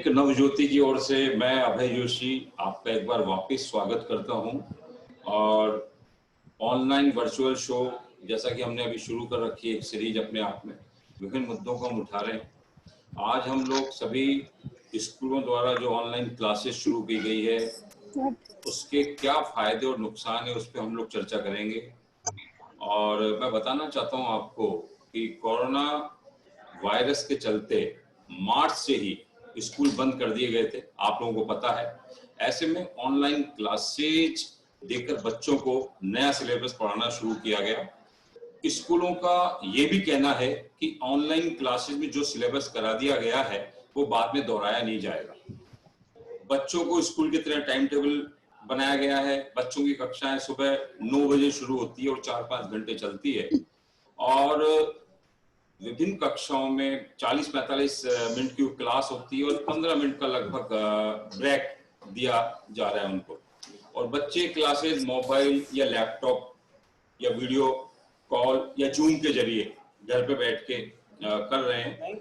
दैनिक नवज्योति की ओर से मैं अभय जोशी आपका एक बार वापस स्वागत करता हूं। और ऑनलाइन वर्चुअल शो जैसा कि हमने अभी शुरू कर रखी है, एक सीरीज अपने आप में विभिन्न मुद्दों को हम उठा रहे हैं। आज हम लोग सभी स्कूलों द्वारा जो ऑनलाइन क्लासेस शुरू की गई है उसके क्या फायदे और नुकसान है उस पर हम लोग चर्चा करेंगे। और मैं बताना चाहता हूं आपको कि कोरोना वायरस के चलते मार्च से ही स्कूल बंद कर दिए गए थे, आप लोगों को पता है। ऐसे में ऑनलाइन क्लासेज देकर बच्चों को नया सिलेबस पढ़ाना शुरू किया गया। स्कूलों का ये भी कहना है कि ऑनलाइन क्लासेज में जो सिलेबस करा दिया गया है वो बाद में दोहराया नहीं जाएगा। बच्चों को स्कूल की तरह टाइम टेबल बनाया गया है। बच्चों की कक्षाएं सुबह 9 बजे शुरू होती है और 4-5 घंटे चलती है, और विभिन्न कक्षाओं में 40-45 मिनट की क्लास होती है और 15 मिनट का लगभग ब्रेक दिया जा रहा है उनको। और बच्चे क्लासेस मोबाइल या लैपटॉप या वीडियो कॉल या जूम के जरिए घर पे बैठ के कर रहे हैं,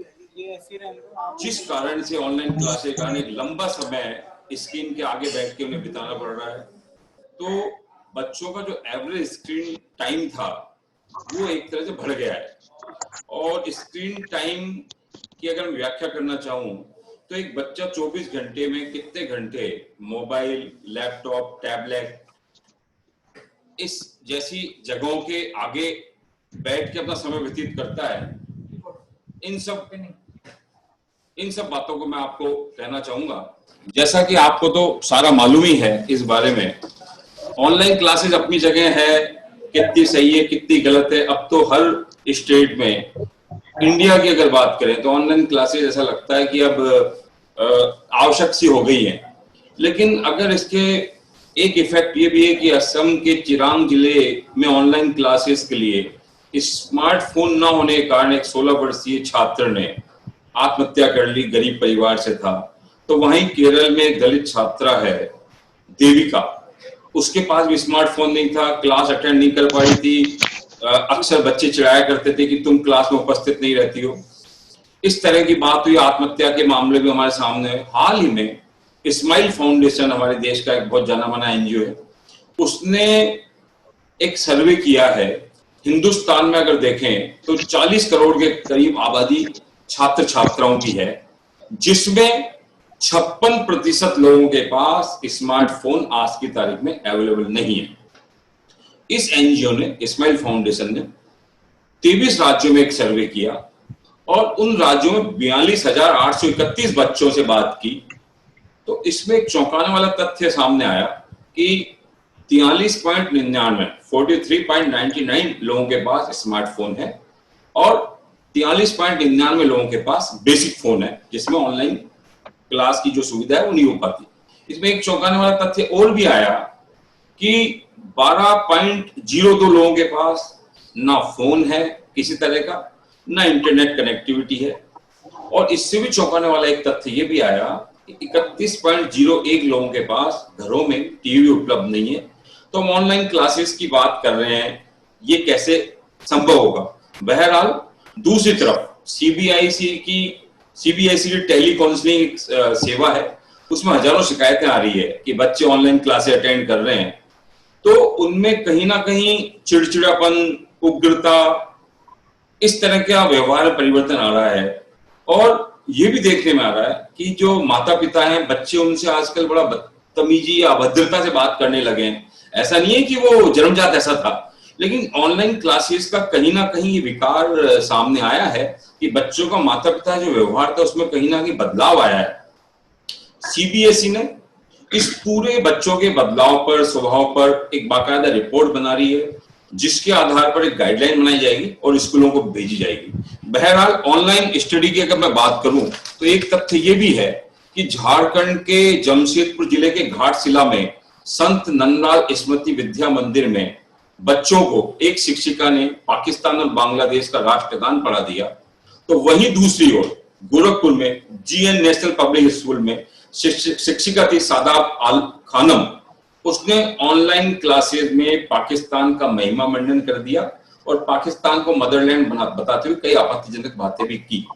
जिस कारण से ऑनलाइन क्लासेस के कारण एक लंबा समय स्क्रीन के आगे बैठ के उन्हें बिताना पड़ रहा है। तो बच्चों का जो एवरेज स्क्रीन टाइम था वो एक तरह से बढ़ गया है। और स्क्रीन टाइम की अगर मैं व्याख्या करना चाहूं तो एक बच्चा 24 घंटे में कितने घंटे मोबाइल, लैपटॉप, टैबलेट इस जैसी जगहों के आगे बैठ के अपना समय व्यतीत करता है, इन सब बातों को मैं आपको कहना चाहूंगा। जैसा कि आपको तो सारा मालूम ही है इस बारे में, ऑनलाइन क्लासेस अपनी जगह है, कितनी सही है कितनी गलत है। अब तो हर स्टेट में, इंडिया की अगर बात करें तो ऑनलाइन क्लासेस ऐसा लगता है कि अब आवश्यक सी हो गई है। लेकिन अगर इसके एक इफेक्ट ये भी है कि असम के चिरांग जिले में ऑनलाइन क्लासेस के लिए स्मार्टफोन ना होने के कारण एक 16 वर्षीय छात्र ने आत्महत्या कर ली, गरीब परिवार से था। तो वहीं केरल में एक दलित छात्रा है देविका, उसके पास भी स्मार्टफोन नहीं था, क्लास अटेंड नहीं कर पाई थी। अक्सर बच्चे चिढ़ाया करते थे कि तुम क्लास में उपस्थित नहीं रहती हो। इस तरह की बात हुई। आत्महत्या के मामले भी हमारे सामने है। हाल ही में स्माइल फाउंडेशन, हमारे देश का एक बहुत जाना माना एनजीओ है, उसने एक सर्वे किया है। हिंदुस्तान में अगर देखें तो 40 करोड़ के करीब आबादी छात्र छात्राओं की है, जिसमें 56% लोगों के पास स्मार्टफोन आज की तारीख में अवेलेबल नहीं है। इस एनजीओ ने, स्माइल फाउंडेशन ने 23 राज्यों में एक सर्वे किया और उन राज्यों में 42,831 बच्चों से बात की। तो इसमें एक चौंकाने वाला तथ्य सामने आया कि 43.99 लोगों के पास स्मार्टफोन है और 43.99 लोगों के पास बेसिक फोन है, जिसमें ऑनलाइन क्लास की जो सुविधा है वो नहीं हो पाती। इसमें एक चौंकाने वाला तथ्य और भी आया कि 12.02 लोगों के पास ना फोन है किसी तरह का, ना इंटरनेट कनेक्टिविटी है। और इससे भी चौंकाने वाला एक तथ्य ये भी आया कि 31.01 लोगों के पास घरों में टीवी उपलब्ध नहीं है। तो हम ऑनलाइन क्लासेस की बात कर रहे हैं, ये कैसे संभव होगा। बहरहाल दूसरी तरफ सीबीएसई की टेली काउंसलिंग सेवा है, उसमें हजारों शिकायतें आ रही है कि बच्चे ऑनलाइन क्लासेस अटेंड कर रहे हैं, तो उनमें कहीं ना कहीं चिड़चिड़ापन, उग्रता, इस तरह का व्यवहार परिवर्तन आ रहा है। और ये भी देखने में आ रहा है कि जो माता पिता हैं, बच्चे उनसे आजकल बड़ा बदतमीजी या अभद्रता से बात करने लगे हैं। ऐसा नहीं है कि वो जन्मजात ऐसा था, लेकिन ऑनलाइन क्लासेस का कहीं ना कहीं ये विकार सामने आया है कि बच्चों का माता पिता जो व्यवहार था उसमें कहीं ना कहीं बदलाव आया है। सीबीएसई ने इस पूरे बच्चों के बदलाव पर, स्वभाव पर एक बाकायदा रिपोर्ट बना रही है, जिसके आधार पर एक गाइडलाइन बनाई जाएगी और स्कूलों को भेजी जाएगी। बहरहाल ऑनलाइन स्टडी की अगर मैं बात करूं तो एक तथ्य ये भी है कि झारखंड के जमशेदपुर जिले के घाटशिला में संत नंदलाल स्मृति विद्या मंदिर में बच्चों को एक शिक्षिका ने पाकिस्तान और बांग्लादेश का राष्ट्रगान पढ़ा दिया। तो वहीं दूसरी ओर गोरखपुर में जीएन नेशनल पब्लिक स्कूल में शिक्षिका थी सादाब आल खानम, उसने ऑनलाइन क्लासेस में पाकिस्तान का महिमा मंडन कर दिया और पाकिस्तान को मदरलैंड बताते हुए कई आपत्तिजनक बातें भी की।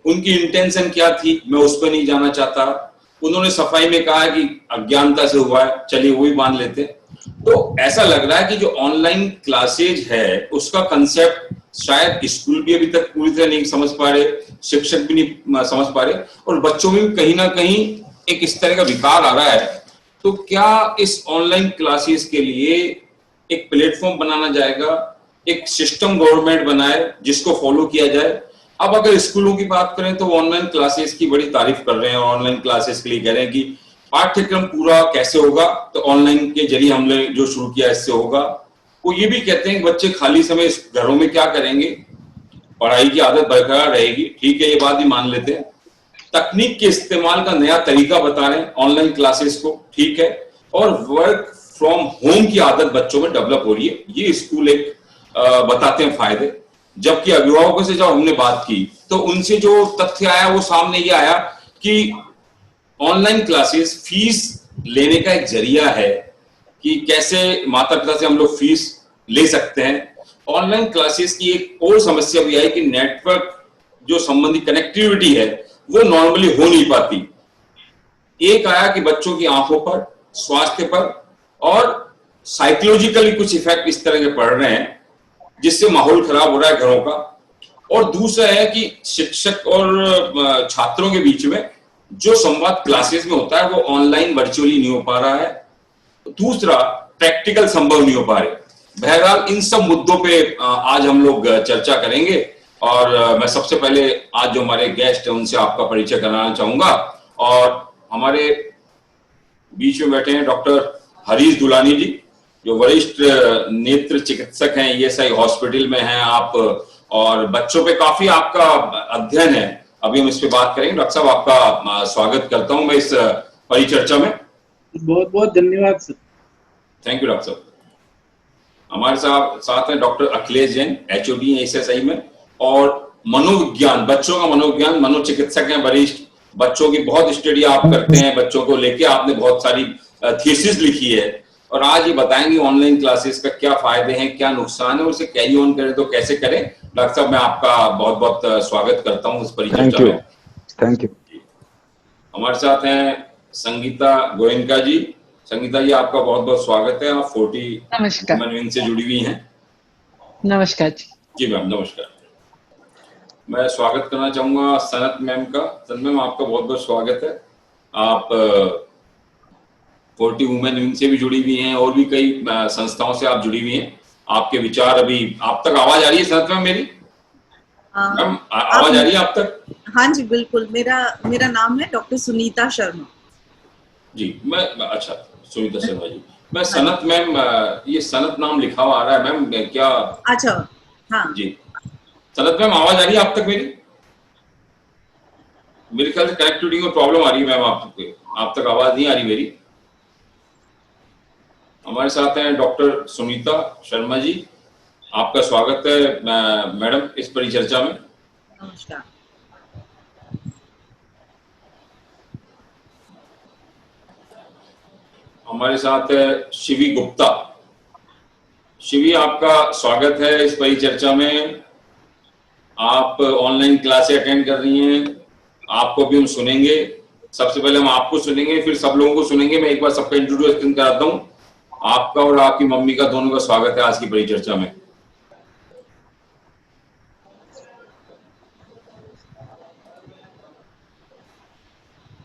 उनकी इंटेंशन क्या थी मैं उस पर नहीं जाना चाहता। उन्होंने सफाई में कहा कि अज्ञानता से हुआ है, चलिए वही मान लेते हैं। तो ऐसा लग रहा है कि जो ऑनलाइन क्लासेज है उसका कंसेप्ट शायद स्कूल भी अभी तक पूरी तरह नहीं समझ पा रहे, शिक्षक भी नहीं समझ पा रहे, और बच्चों में भी कहीं ना कहीं एक इस तरह का विकार आ रहा है। तो क्या इस ऑनलाइन क्लासेस के लिए एक प्लेटफॉर्म बनाना जाएगा, एक सिस्टम गवर्नमेंट बनाए जिसको फॉलो किया जाए? अब अगर स्कूलों की बात करें तो ऑनलाइन क्लासेस की बड़ी तारीफ कर रहे हैं, ऑनलाइन क्लासेस के लिए कह रहे हैं कि पाठ्यक्रम पूरा कैसे होगा, तो ऑनलाइन के जरिए हमने जो शुरू किया इससे होगा। वो ये भी कहते हैं कि बच्चे खाली समय घरों में क्या करेंगे, पढ़ाई की आदत बरकरार रहेगी, ठीक है, ये बात भी मान लेते हैं। तकनीक के इस्तेमाल का नया तरीका बता रहे हैं ऑनलाइन क्लासेस को, ठीक है, और वर्क फ्रॉम होम की आदत बच्चों में डेवलप हो रही है, ये स्कूल एक बताते हैं फायदे। जबकि अभिभावकों से जब हमने बात की तो उनसे जो तथ्य आया वो सामने ये आया कि ऑनलाइन क्लासेस फीस लेने का एक जरिया है कि कैसे माता पिता से हम लोग फीस ले सकते हैं। ऑनलाइन क्लासेस की एक और समस्या भी आई कि नेटवर्क जो संबंधी कनेक्टिविटी है वो नॉर्मली हो नहीं पाती। एक आया कि बच्चों की आंखों पर, स्वास्थ्य पर और साइकोलॉजिकली कुछ इफेक्ट इस तरह के पड़ रहे हैं जिससे माहौल खराब हो रहा है घरों का। और दूसरा है कि शिक्षक और छात्रों के बीच में जो संवाद क्लासेस में होता है वो ऑनलाइन वर्चुअली नहीं हो पा रहा है। दूसरा, प्रैक्टिकल संभव नहीं हो पा रहे। बहरहाल इन सब मुद्दों पे आज हम लोग चर्चा करेंगे। और मैं सबसे पहले आज जो हमारे गेस्ट हैं उनसे आपका परिचय कराना चाहूंगा। और हमारे बीच में बैठे हैं डॉक्टर हरीश दुलानी जी, जो वरिष्ठ नेत्र चिकित्सक हैं, ईएसआई हॉस्पिटल में हैं आप, और बच्चों पे काफी आपका अध्ययन है, अभी हम इस पे बात करेंगे। डॉक्टर साहब, आपका स्वागत करता हूं मैं इस परिचर्चा में। बहुत बहुत धन्यवाद सर। थैंक यू डॉक्टर साहब। हमारे साथ हैं डॉक्टर अखिलेश जैन, एचओडी है एसएसआई में, और मनोविज्ञान, बच्चों का मनोविज्ञान, मनोचिकित्सक हैं वरिष्ठ। बच्चों की बहुत स्टडी आप करते हैं, बच्चों को लेके आपने बहुत सारी थीसिस लिखी है, और आज ये बताएंगे ऑनलाइन क्लासेस का क्या फायदे हैं, क्या नुकसान है, उसे कैरी ऑन करें तो कैसे करें। डॉक्टर साहब, मैं आपका बहुत बहुत स्वागत करता हूँ इस परिचर्चा में। Thank you. हमारे साथ हैं संगीता गोयनका जी। संगीता जी, आपका बहुत बहुत स्वागत है, आप 40 वुमेन विंग से जुड़ी हुई हैं। नमस्कार जी मैम, नमस्कार। मैं स्वागत करना चाहूंगा सनत मैम का। सनत मैम, आपका बहुत बहुत स्वागत है। आप 40 वुमेन विंग से भी जुड़ी हुई हैं और भी कई संस्थाओं से आप जुड़ी हुई हैं। आपके विचार अभी आप तक आवाज आ रही है सनत मैम मेरी? मैम आवाज आ रही है आप तक? हाँ जी बिल्कुल। मेरा नाम है डॉक्टर सुनीता शर्मा जी। मैं अच्छा, सुनीता शर्मा जी। मैं सनत मैम, ये सनत नाम लिखा हुआ आ रहा है मैम, क्या? अच्छा, हाँ जी। सनत मैम, आवाज आ रही है आप तक मेरी? मेरे ख्याल से कनेक्टिविटी में प्रॉब्लम आ रही है मैम, आप तक आवाज नहीं आ रही मेरी। हमारे साथ हैं डॉक्टर सुनीता शर्मा जी। आपका स्वागत है मैडम इस परिचर्चा में। नमस्कार। हमारे साथ है शिवी गुप्ता। शिवी, आपका स्वागत है इस परिचर्चा में। आप ऑनलाइन क्लासे अटेंड कर रही हैं, आपको भी हम सुनेंगे। सबसे पहले हम आपको सुनेंगे, फिर सब लोगों को सुनेंगे। मैं एक बार सबका इंट्रोडक्शन कराता हूँ। आपका और आपकी मम्मी का, दोनों का स्वागत है आज की परिचर्चा में।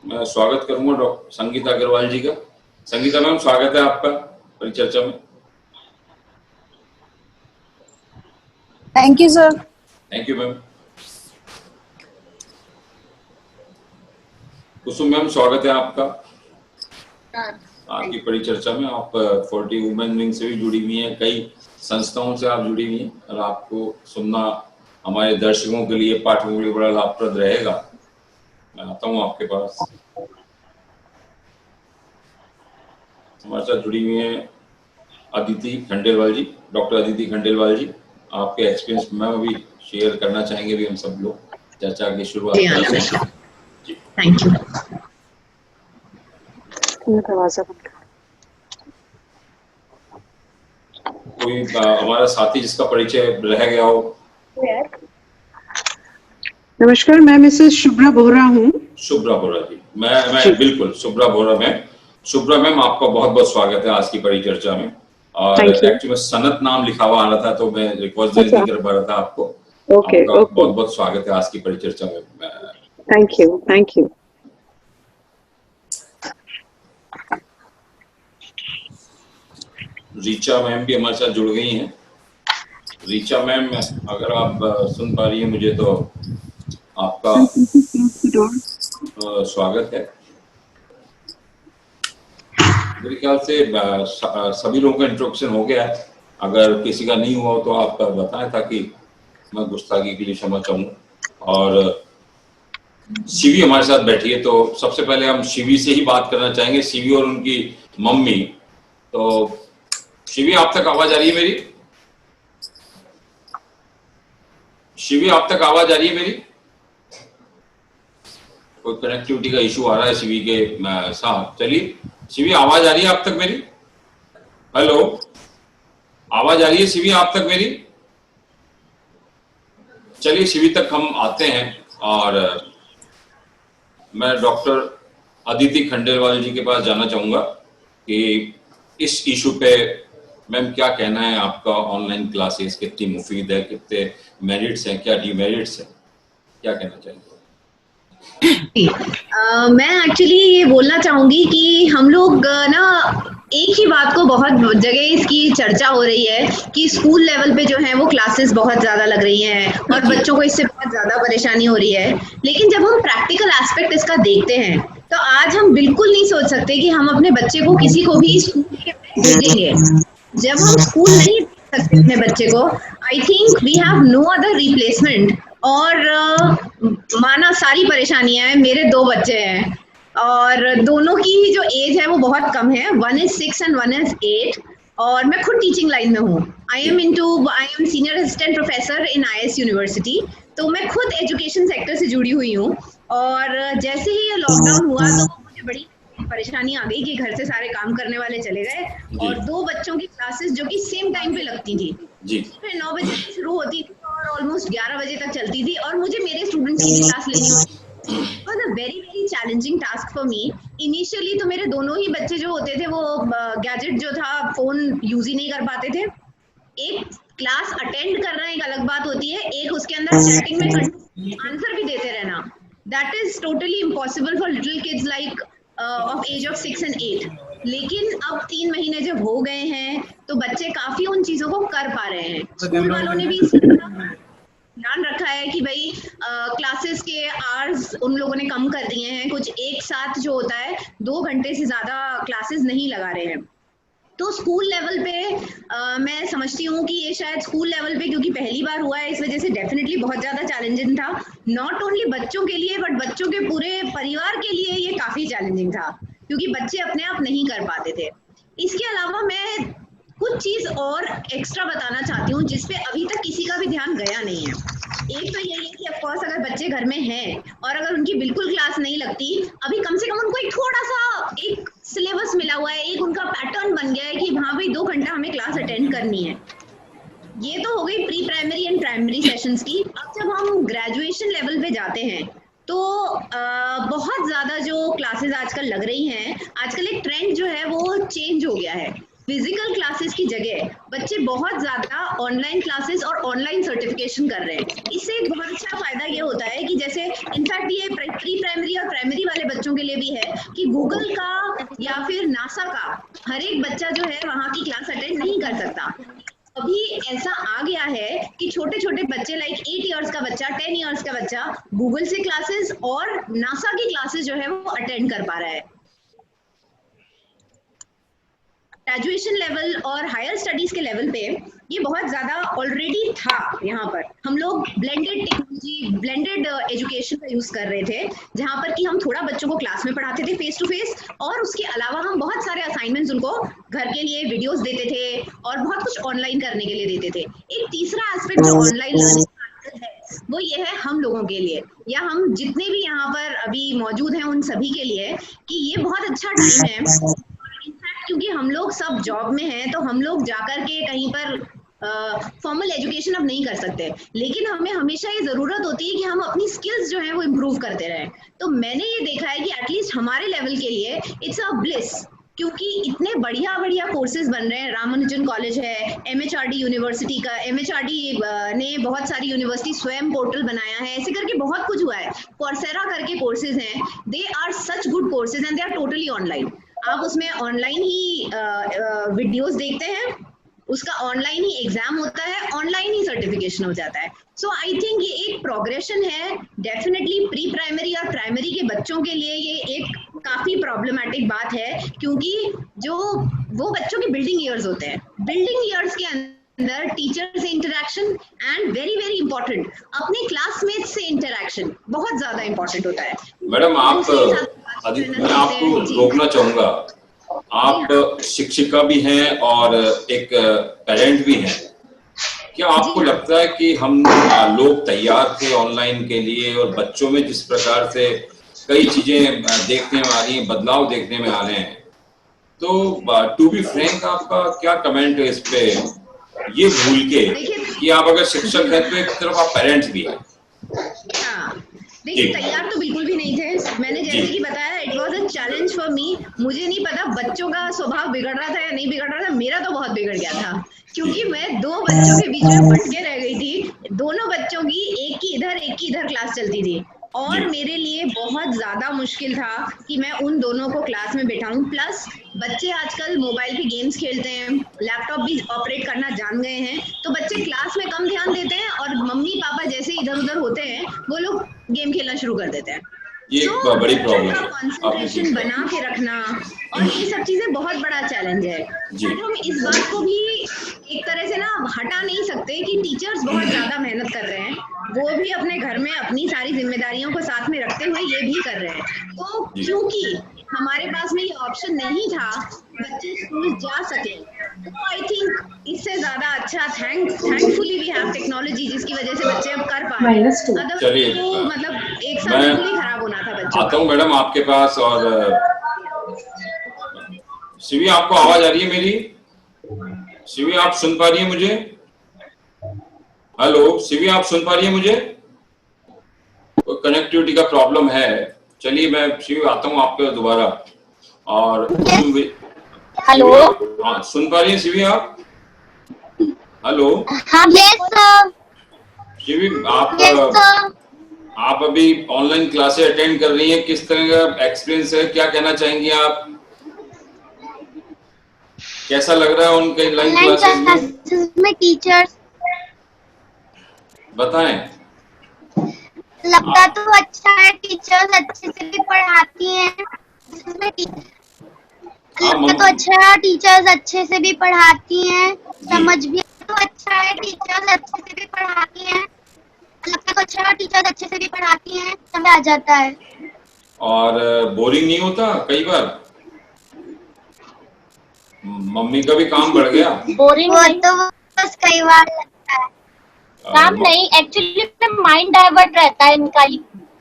मैं स्वागत करूंगा डॉक्टर संगीता अग्रवाल जी का। संगीता मैम, स्वागत है आपका परिचर्चा में। Thank you sir. Thank you ma'am. Kusum ma'am, स्वागत है आपका आपकी परिचर्चा में। आप 40 वुमेन विंग से भी जुड़ी हुई हैं, कई संस्थाओं से आप जुड़ी हुई हैं, और आपको सुनना हमारे दर्शकों के लिए, पाठकों के लिए बड़ा लाभप्रद रहेगा। मैं आता हूँ आपके पास। हमारे साथ जुड़ी हुई हैं अदिति खंडेलवाल जी, डॉक्टर अदिति खंडेलवाल जी। आपके एक्सपीरियंस में अभी शेयर करना चाहेंगे, अभी हम सब लोग चर्चा की शुरुआत करेंगे। Thank you. कोई हमारा साथी जिसका परिचय रह गया हो? नमस्कार, मैं मिसेस शुभ्रा बोहरा हूँ। शुभ्रा बोहरा जी, मैं बिल्कुल शुभ्रा बोहरा मैम। शुभ्रा मैम, आपका बहुत बहुत स्वागत है आज की परिचर्चा में। और एक्चुअली में सनत नाम लिखा हुआ आ रहा था तो मैं रिकॉग्नाइज नहीं कर पा रहा था आपको। आपका बहुत बहुत स्वागत है आज की परिचर्चा में। Thank you. रीचा मैम भी हमारे साथ जुड़ गई हैं। रीचा मैम, अगर आप सुन पा रही हैं मुझे तो आपका स्वागत है। मेरे ख्याल से सभी लोगों का इंट्रोडक्शन हो गया है। अगर किसी का नहीं हुआ तो आप बताएं ताकि मैं गुस्ताखी के लिए क्षमा चाहूँ। और शिवी हमारे साथ बैठी है, तो सबसे पहले हम शिवी से ही बात करना चाहेंगे, शिवी और उनकी मम्मी। तो शिवी, आप तक आवाज आ रही है मेरी? शिवी, आप तक आवाज आ रही है मेरी? कोई कनेक्टिविटी का इशू आ रहा है शिवी के साथ। चलिए शिवी, आवाज आ रही है आप तक मेरी? हेलो, आवाज आ रही है शिवी आप तक मेरी? चलिए शिवी तक हम आते हैं और मैं डॉक्टर अदिति खंडेलवाल जी के पास जाना चाहूंगा कि इस इशू पे मैम क्या कहना है आपका। ऑनलाइन क्लासेस कितनी मुफीद है, कितने मेरिट्स हैं, क्या डिमेरिट्स हैं, क्या कहना चाहिए? मैं एक्चुअली ये बोलना चाहूंगी कि हम लोग ना एक ही बात को बहुत जगह इसकी चर्चा हो रही है कि स्कूल लेवल पे जो है वो क्लासेस बहुत ज्यादा लग रही हैं और बच्चों को इससे बहुत ज्यादा परेशानी हो रही है। लेकिन जब हम प्रैक्टिकल एस्पेक्ट इसका देखते हैं तो आज हम बिल्कुल नहीं सोच सकते कि हम अपने बच्चे को किसी को भी स्कूल भेजेंगे। जब हम स्कूल नहीं भेज सकते अपने बच्चे को, I think we have no other replacement. और माना सारी परेशानियां हैं, मेरे 2 बच्चे हैं और दोनों की ही जो एज है वो बहुत कम है, 1 is 6 and 1 is 8। और मैं खुद टीचिंग लाइन में हूँ। I am senior assistant professor in IS university, तो मैं खुद एजुकेशन सेक्टर से जुड़ी हुई हूँ। और जैसे ही ये लॉकडाउन हुआ तो मुझे बड़ी परेशानी आ गई कि घर से सारे काम करने वाले चले गए और 2 बच्चों की क्लासेस जो कि सेम टाइम पे लगती थी, फिर 9 बजे से शुरू होती थी और ऑलमोस्ट 11 बजे तक चलती थी और मुझे मेरे स्टूडेंट्स की भी क्लास लेनी होती। It was a very very challenging task for me. Initially तो मेरे दोनों ही बच्चे जो होते थे वो गैजेट जो था, फोन यूज ही नहीं कर पाते थे। एक क्लास अटेंड करना एक अलग बात होती है, एक उसके अंदर चैटिंग में आंसर भी देते रहना। That is totally impossible for little kids like of age of 6 and 8। लेकिन अब 3 महीने जब हो गए हैं तो बच्चे काफी उन चीजों को कर पा रहे हैं। स्कूल वालों ने भी ध्यान रखा है कि भाई क्लासेस के आवर्स उन लोगों ने कम कर दिए हैं। कुछ एक साथ जो होता है 2 घंटे से ज्यादा क्लासेस नहीं लगा रहे हैं। तो स्कूल लेवल पे मैं समझती हूँ कि ये शायद स्कूल लेवल पे क्योंकि पहली बार हुआ है, इस वजह से डेफिनेटली बहुत ज्यादा चैलेंजिंग था। नॉट ओनली बच्चों के लिए बट बच्चों के पूरे परिवार के लिए ये काफी चैलेंजिंग था क्योंकि बच्चे अपने आप नहीं कर पाते थे। इसके अलावा मैं कुछ चीज और एक्स्ट्रा बताना चाहती हूँ जिसपे अभी तक किसी का भी ध्यान गया नहीं है। एक तो यही है कि ऑफ कोर्स अगर बच्चे घर में हैं और अगर उनकी बिल्कुल क्लास नहीं लगती, अभी कम से कम उनको एक थोड़ा सा एक सिलेबस मिला हुआ है, एक उनका पैटर्न बन गया है कि हाँ भाई 2 घंटा हमें क्लास अटेंड करनी है। ये तो हो गई pre primary and primary sessions की। अब जब हम ग्रेजुएशन लेवल पे जाते हैं तो बहुत ज्यादा जो क्लासेस आजकल लग रही हैं, आजकल एक ट्रेंड जो है वो चेंज हो गया है। फिजिकल क्लासेस की जगह बच्चे बहुत ज्यादा ऑनलाइन क्लासेस और ऑनलाइन सर्टिफिकेशन कर रहे हैं। इससे एक बहुत अच्छा फायदा ये होता है कि जैसे इनफैक्ट ये प्री प्राइमरी और प्राइमरी वाले बच्चों के लिए भी है कि गूगल का या फिर नासा का हर एक बच्चा जो है वहाँ की क्लास अटेंड नहीं कर सकता। अभी ऐसा आ गया है कि छोटे छोटे बच्चे लाइक 8 इयर्स का बच्चा, 10 इयर्स का बच्चा गूगल से क्लासेस और नासा की क्लासेस जो है वो अटेंड कर पा रहा है। ग्रेजुएशन लेवल और हायर स्टडीज के लेवल पे ये बहुत ज्यादा ऑलरेडी था। यहाँ पर हम लोग ब्लेंडेड टेक्नोलॉजी, ब्लेंडेड एजुकेशन का यूज कर रहे थे, जहाँ पर कि हम थोड़ा बच्चों को क्लास में पढ़ाते थे फेस टू फेस और उसके अलावा हम बहुत सारे असाइनमेंट्स उनको घर के लिए वीडियोस देते थे और बहुत कुछ ऑनलाइन करने के लिए देते थे। एक तीसरा एस्पेक्ट जो ऑनलाइन लर्निंग है वो ये है हम लोगों के लिए या हम जितने भी यहाँ पर अभी मौजूद हैं उन सभी के लिए कि ये बहुत अच्छा टाइम है। इनफैक्ट क्योंकि हम लोग सब जॉब में हैं तो हम लोग जाकर के कहीं पर फॉर्मल एजुकेशन अब नहीं कर सकते, लेकिन हमें हमेशा ये जरूरत होती है कि हम अपनी स्किल्स जो है वो इम्प्रूव करते रहें। तो मैंने ये देखा है कि एटलीस्ट हमारे लेवल के लिए इट्स अ ब्लिस, क्योंकि इतने बढ़िया बढ़िया कोर्सेज बन रहे हैं। रामानुजन कॉलेज है, एमएचआरडी यूनिवर्सिटी का, एमएचआरडी ने बहुत सारी यूनिवर्सिटी स्वयं पोर्टल बनाया है, ऐसे करके बहुत कुछ हुआ है। कोर्सेरा करके कोर्सेज हैं, they are such good courses and they are totally online. आप उसमें ऑनलाइन ही वीडियोस देखते हैं, उसका ऑनलाइन ही एग्जाम होता है, ऑनलाइन ही सर्टिफिकेशन हो जाता है। सो आई थिंक ये एक प्रोग्रेशन है। डेफिनेटली प्री प्राइमरी और प्राइमरी के बच्चों के लिए ये एक काफी प्रॉब्लमेटिक बात है, क्योंकि जो वो बच्चों के बिल्डिंग ईयर्स होते हैं, बिल्डिंग ईयर्स के अंदर टीचर से interaction and very very important अपने क्लासमेट्स से इंटरेक्शन बहुत ज्यादा इंपॉर्टेंट होता है। मैडम आप मैं आपको रोकना चाहूंगा, आप शिक्षिका भी हैं और एक पेरेंट भी हैं। क्या आपको लगता है कि हम लोग तैयार थे ऑनलाइन के लिए, और बच्चों में जिस प्रकार से कई चीजें देखने में आ रही हैं, बदलाव देखने में आ रहे हैं, तो टू बी फ्रैंक आपका क्या कमेंट है इस पे, ये भूल के कि आप अगर शिक्षक हैं तो एक तरफ आप पेरेंट्स भी हैं? देखिए, तैयार तो बिल्कुल भी नहीं थे। मैंने जैसे कि बताया, it was a challenge for me. मुझे नहीं पता बच्चों का स्वभाव बिगड़ रहा था या नहीं बिगड़ रहा था, मेरा तो बहुत बिगड़ गया था, क्योंकि मैं दो बच्चों के बीच में भटके रह गई थी। दोनों बच्चों की एक की इधर क्लास चलती थी, और मेरे लिए बहुत ज्यादा मुश्किल था कि मैं उन दोनों को क्लास में बैठाऊं। प्लस बच्चे आजकल मोबाइल पे गेम्स खेलते हैं, लैपटॉप भी ऑपरेट करना जान गए हैं, तो बच्चे क्लास में कम ध्यान देते हैं, और मम्मी पापा जैसे इधर उधर होते हैं वो लोग गेम खेलना शुरू कर देते हैं। ये बड़ी प्रॉब्लम है, कंसंट्रेशन बना के रखना, और ये सब चीजें बहुत बड़ा चैलेंज है। और हम इस बात को भी एक तरह से ना हटा नहीं सकते कि टीचर्स बहुत ज्यादा मेहनत कर रहे हैं, वो भी अपने घर में अपनी सारी जिम्मेदारियों को साथ में रखते हुए ये भी कर रहे हैं। तो क्योंकि हमारे पास में ये ऑप्शन नहीं था बच्चे स्कूल जा सके, तो आई थिंक इससे ज्यादा अच्छा थैंकफुली वी हैव टेक्नोलॉजी, जिसकी वजह से बच्चे अब कर पा रहे हैं। चलिए, तो मतलब एक साल बिल्कुल ही खराब होना था बच्चों। आता हूँ मैडम आपके पास। और शिवी, आपको आवाज आ रही है मेरी? शिवी, आप सुन पा रही है मुझे? हेलो शिवी, आप सुन पा रही है मुझे? कोई कनेक्टिविटी का प्रॉब्लम है? चलिए, मैं शिवी आता हूँ आपके दोबारा। और हेलो, हाँ, सुन पा रही है शिवी आप? हेलो, हाँ, यस सर। शिवी, आप अभी ऑनलाइन क्लासेस अटेंड कर रही हैं, किस तरह का एक्सपीरियंस है, क्या कहना चाहेंगी आप? कैसा लग रहा है उनके ऑनलाइन क्लासेस में टीचर्स? बताएं। लगता तो अच्छा है, टीचर्स अच्छे से भी पढ़ाती हैं। लगता तो अच्छा है, टीचर्स अच्छे से भी पढ़ाती हैं, समझ भी तो अच्छा है, टीचर्स अच्छे से भी पढ़ाती हैं। लगता तो अच्छा है, टीचर्स अच्छे से भी पढ़ाती हैं, समझ आ जाता है। और बोरिंग नहीं होता? कई बार मम्मी का भी काम बढ़ गया। बोरिंग तो बस कई बार लगता है। काम नहीं, एक्चुअली माइंड डाइवर्ट रहता है इनका।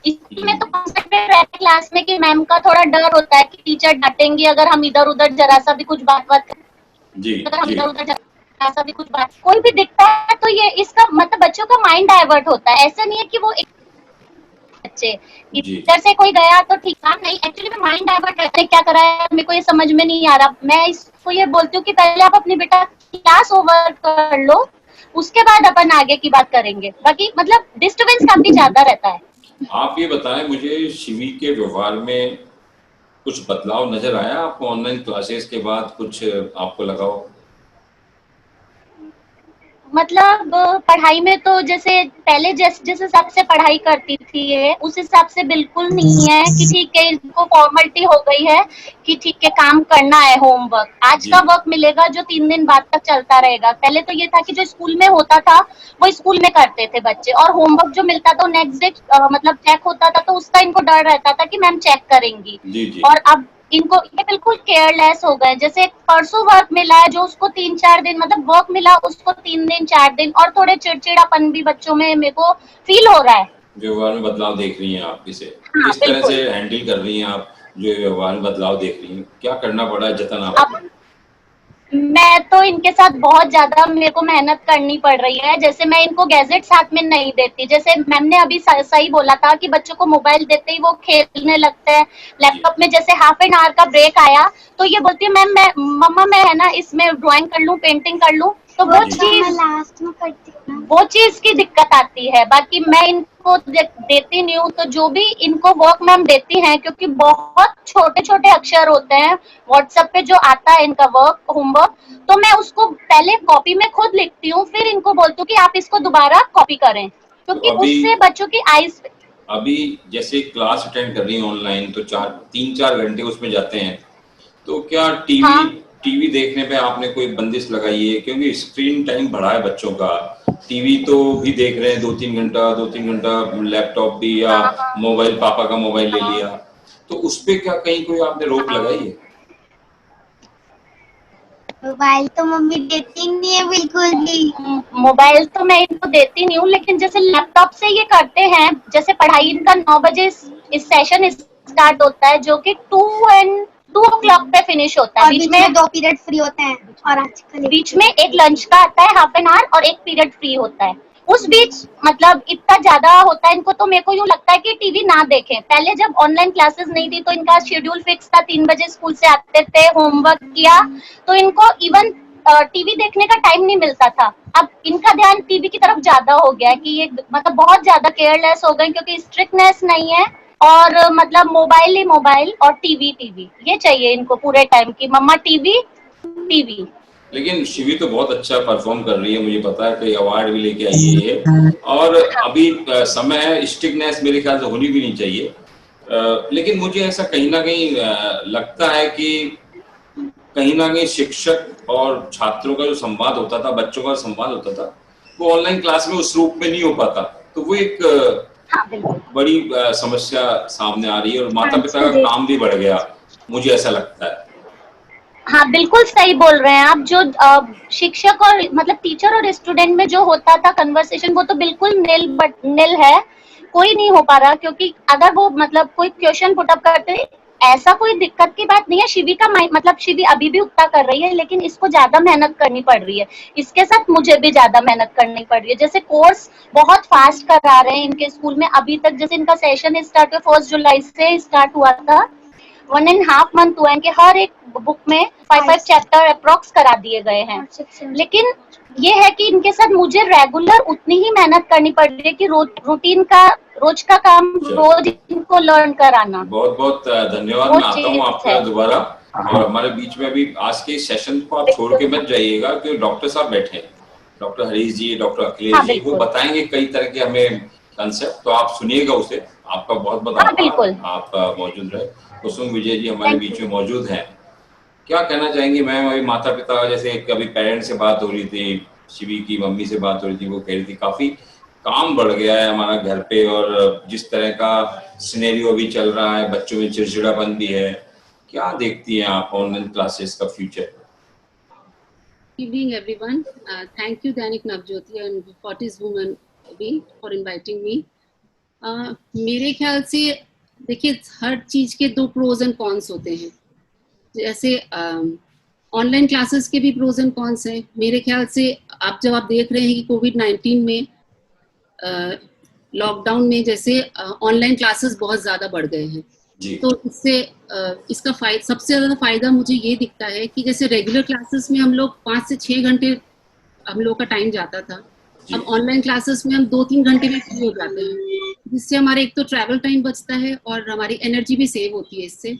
इसमें तो कंसंट्रेट रहता है क्लास में कि मैम का थोड़ा डर होता है कि टीचर डांटेंगे अगर हम इधर उधर जरा सा भी कुछ बात जी, अगर हम इधर उधर जरा सा भी कुछ बात कोई भी दिखता है तो ये इसका मतलब बच्चों का माइंड डाइवर्ट होता है। ऐसा नहीं है कि वो बच्चे इधर से कोई गया तो ठीक, काम नहीं, एक्चुअली में माइंड डाइवर्ट रहता है। क्या करा है मेरे को ये समझ में नहीं आ रहा। मैं इसको ये बोलती हूँ कि पहले आप अपनी बेटा क्लास ओवर कर लो, उसके बाद अपन आगे की बात करेंगे। बाकी मतलब डिस्टर्बेंस काफी ज्यादा रहता है। आप ये बताएं मुझे, शिवी के व्यवहार में कुछ बदलाव नजर आया आपको ऑनलाइन क्लासेस के बाद? कुछ आपको लगा हो? मतलब पढ़ाई में तो जैसे पहले जिस हिसाब से पढ़ाई करती थी ये, उस हिसाब से बिल्कुल नहीं है कि ठीक है इनको फॉर्मेलिटी हो गई है कि ठीक है काम करना है, होमवर्क आज का वर्क मिलेगा जो 3 दिन बाद तक चलता रहेगा। पहले तो ये था कि जो स्कूल में होता था वो स्कूल में करते थे बच्चे, और होमवर्क जो मिलता था नेक्स्ट डे मतलब चेक होता था, तो उसका इनको डर रहता था कि मैम चेक करेंगी। और अब इनको ये बिल्कुल केयरलेस हो गए। जैसे परसों वर्क मिला है जो उसको 3-4 दिन मतलब वर्क मिला उसको 3 दिन 4 दिन, और थोड़े चिड़चिड़ापन भी बच्चों में मेरे को फील हो रहा है। व्यवहार में बदलाव देख रही हैं आप इसे? हाँ, किस तरह से हैंडल कर रही हैं आप जो व्यवहार में बदलाव देख रही हैं? क्या करना पड़ा है जतन आप? मैं तो इनके साथ बहुत ज्यादा मेरे को मेहनत करनी पड़ रही है। जैसे मैं इनको गैजेट साथ में नहीं देती, जैसे मैम ने अभी सही बोला था कि बच्चों को मोबाइल देते ही वो खेलने लगते हैं लैपटॉप में। जैसे हाफ एन आवर का ब्रेक आया तो ये बोलती है मैम मैं मम्मा मैं है ना इसमें ड्राइंग कर लूं, पेंटिंग कर लूं, तो वो चीज की दिक्कत आती है। बाकी मैं इनको देती नहीं हूँ, तो जो भी इनको वर्क मैम देती हैं, क्योंकि बहुत छोटे छोटे अक्षर होते हैं व्हाट्सएप पे जो आता है इनका वर्क होमवर्क, तो मैं उसको पहले कॉपी में खुद लिखती हूँ, फिर इनको बोलती हूँ कि आप इसको दोबारा कॉपी करें, क्योंकि उससे बच्चों की आईज। अभी जैसे क्लास अटेंड कर रही है ऑनलाइन तो 3-4 घंटे उसमें जाते हैं, तो क्या टीवी देखने पे आपने कोई बंदिश लगाई है? क्योंकि स्क्रीन टाइम बढ़ा है बच्चों का, टीवी तो भी देख रहे हैं 2-3 घंटा लैपटॉप भी, या मोबाइल, पापा का मोबाइल ले लिया, तो उस पे क्या कहीं कोई आपने रोक लगाई है? मोबाइल तो मम्मी देती नहीं है बिल्कुल भी। मोबाइल तो मैं इनको देती नहीं हूँ, लेकिन जैसे लैपटॉप से ये करते हैं, जैसे पढ़ाई इनका 9 बजे इस सेशन स्टार्ट होता है, जो कि 2 o'clock पे फिनिश होता है। बीच में 2 पीरियड फ्री होते हैं, और आजकल बीच में एक लंच का आता है हाफ एन आवर, और एक पीरियड फ्री होता है। उस बीच मतलब इतना ज्यादा होता है इनको, तो मेरे को यूँ लगता है कि टीवी ना देखें। पहले जब ऑनलाइन क्लासेस नहीं थी तो इनका शेड्यूल फिक्स था, 3 बजे स्कूल से आते थे, होमवर्क किया, तो इनको इवन टीवी देखने का टाइम नहीं मिलता था। अब इनका ध्यान टीवी की तरफ ज्यादा हो गया है, कि ये मतलब बहुत ज्यादा केयरलेस हो गए, क्योंकि स्ट्रिक्टनेस नहीं है, और मतलब मोबाइल ही मोबाइल और टीवी ये चाहिए इनको पूरे टाइम की, मम्मा टीवी। लेकिन शिवी तो बहुत अच्छा परफॉर्म कर रही है, मुझे पता है, कई अवार्ड भी लेके आई है, और अभी समय है, स्ट्रिक्टनेस मेरे ख्याल से होनी भी नहीं चाहिए। लेकिन मुझे ऐसा कहीं ना कहीं लगता है कि कहीं ना कहीं शिक्षक और छात्रों का जो संवाद होता था, बच्चों का संवाद होता था, वो ऑनलाइन क्लास में उस रूप में नहीं हो पाता, तो वो एक बड़ी समस्या सामने आ रही है, और माता पिता का काम भी बढ़ गया, मुझे ऐसा लगता है। हाँ बिल्कुल सही बोल रहे हैं आप। जो शिक्षक और मतलब टीचर और स्टूडेंट में जो होता था कन्वर्सेशन, वो तो बिल्कुल निल है, कोई नहीं हो पा रहा, क्योंकि अगर वो मतलब कोई क्वेश्चन पुटअप करते, ऐसा कोई दिक्कत की बात नहीं है। शिवी का मतलब शिवी अभी भी उतना कर रही है, लेकिन इसको ज्यादा मेहनत करनी पड़ रही है, इसके साथ मुझे भी ज्यादा मेहनत करनी पड़ रही है। जैसे कोर्स बहुत फास्ट करा रहे हैं इनके स्कूल में, अभी तक जैसे इनका सेशन स्टार्ट हुआ 1 जुलाई से स्टार्ट हुआ था, 1.5 month हुआ है कि हर एक बुक में 5 चैप्टर अप्रोक्स करा दिए गए हैं। लेकिन ये है कि इनके साथ मुझे रेगुलर उतनी ही मेहनत करनी पड़ रही है कि रूटीन का रोज का काम रोज इनको लर्न कराना। बहुत बहुत धन्यवाद। मैं आता हूँ आपका दोबारा, और हमारे बीच में अभी आज के सेशन को आप छोड़ के मत जाइएगा, क्योंकि डॉक्टर साहब बैठे हैं, डॉक्टर हरीश जी, डॉक्टर अखिलेश जी, वो बताएंगे कई तरह के हमें कंसेप्ट, तो आप सुनिएगा उसे। आपका बहुत बहुत आभार, आप मौजूद रहे। कुसुम विजय जी हमारे बीच में मौजूद हैं, क्या कहना चाहेंगे मैम? अभी माता पिता, जैसे कभी पेरेंट्स से बात हो रही थी, शिवी की मम्मी से बात हो रही थी, वो कह रही थी काफी काम बढ़ गया है हमारा घर पे, और जिस तरह का सिनेरियो भी चल रहा है, बच्चों में चिड़चिड़ापन भी है, क्या देखती हैं आप ऑनलाइन क्लासेस का future? Evening everyone, thank you Dainik Navjyoti and Fortis Women for inviting me. मेरे ख्याल से देखिए, हर चीज के 2 प्रोज एंड कॉन्स होते हैं। जैसे ऑनलाइन क्लासेस के भी प्रोज एंड कॉन्स हैं। मेरे ख्याल से आप जब आप देख रहे हैं कि कोविड-19 में लॉकडाउन में जैसे ऑनलाइन क्लासेस बहुत ज्यादा बढ़ गए हैं, तो इससे इसका सबसे ज्यादा फायदा मुझे ये दिखता है कि जैसे रेगुलर क्लासेस में हम लोग 5 से 6 घंटे हम लोग का टाइम जाता था, अब ऑनलाइन क्लासेस में हम 2-3 घंटे में फ्री हो जाते हैं, जिससे हमारे एक तो ट्रैवल टाइम बचता है और हमारी एनर्जी भी सेव होती है इससे।